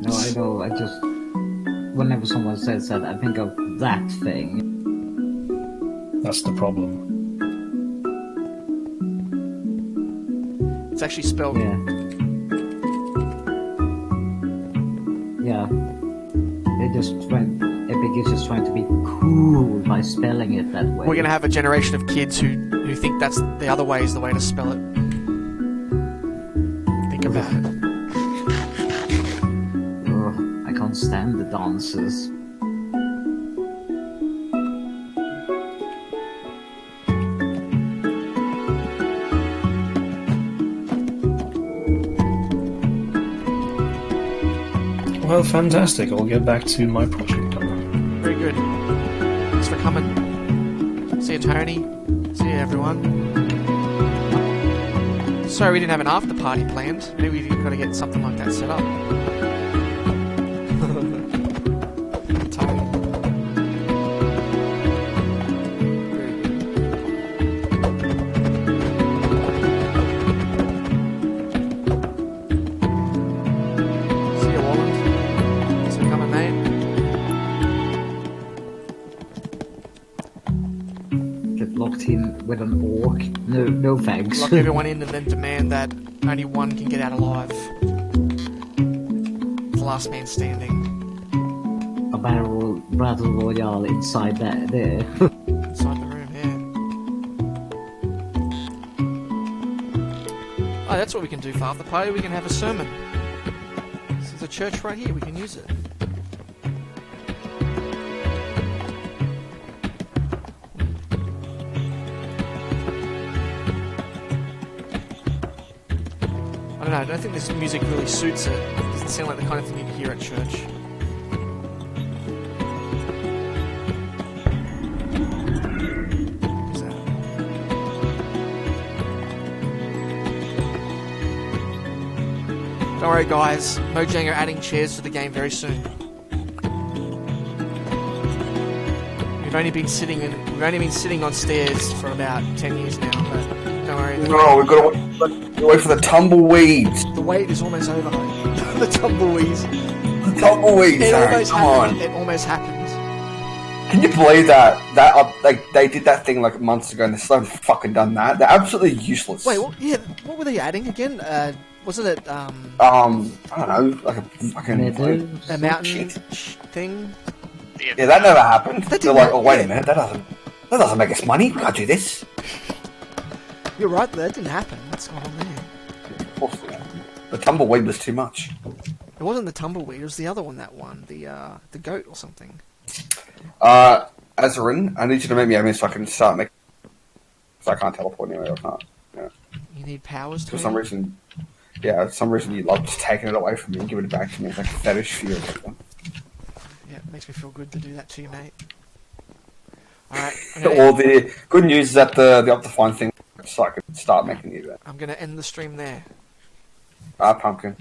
No, I know. I just whenever someone says that, I think of that thing. That's the problem. It's actually spelled... Yeah. Yeah. Epic is just trying to be cool by spelling it that way. We're going to have a generation of kids who think that's the other way is the way to spell it. Think about it. Ugh, I can't stand the dances. Well, fantastic. I'll get back to my project. Very good. Thanks for coming. See you, Tony. See you, everyone. Sorry we didn't have an after party planned. Maybe we've got to get something like that set up. Tony. Very good. See you, Walland. Thanks for coming, mate. Get locked in with an orc. No thanks. Lock everyone in and then demand that only one can get out alive. The last man standing. A battle royale inside there. Inside the room, yeah. Oh, that's what we can do for after party. We can have a sermon. There's a church right here. We can use it. I don't know. I don't think this music really suits it. It doesn't sound like the kind of thing you'd hear at church. Who's that? Don't worry, guys. Mojang are adding chairs to the game very soon. We've only been sitting on stairs for about 10 years now, but don't worry. No, we've got to wait for the tumbleweeds. The wait is almost over. The tumbleweeds. The tumbleweeds, Aaron, come on. It almost happened. Can you believe that? They did that thing like months ago and they still haven't fucking done that. They're absolutely useless. Wait, what? Yeah, what were they adding again? Wasn't it I don't know, like a fucking a mountain thing? yeah, that never happened. That They're didn't like, happen, oh wait yeah. a minute, that doesn't make us money. We can't do this. You're right, that didn't happen. What's going on there? Of course, yeah. The tumbleweed was too much. It wasn't the tumbleweed, it was the other one that won. The goat or something. Azarin, I need you to make me admin so I can start making. So I can't teleport anywhere. I can't. Yeah. You need powers to For some reason, you love just taking it away from me and giving it back to me. It's like a fetish for you or something. Yeah, it makes me feel good to do that to you, mate. Alright, Or the good news is that the Optifine thing, so I can start making the event. I'm gonna end the stream there. Pumpkin.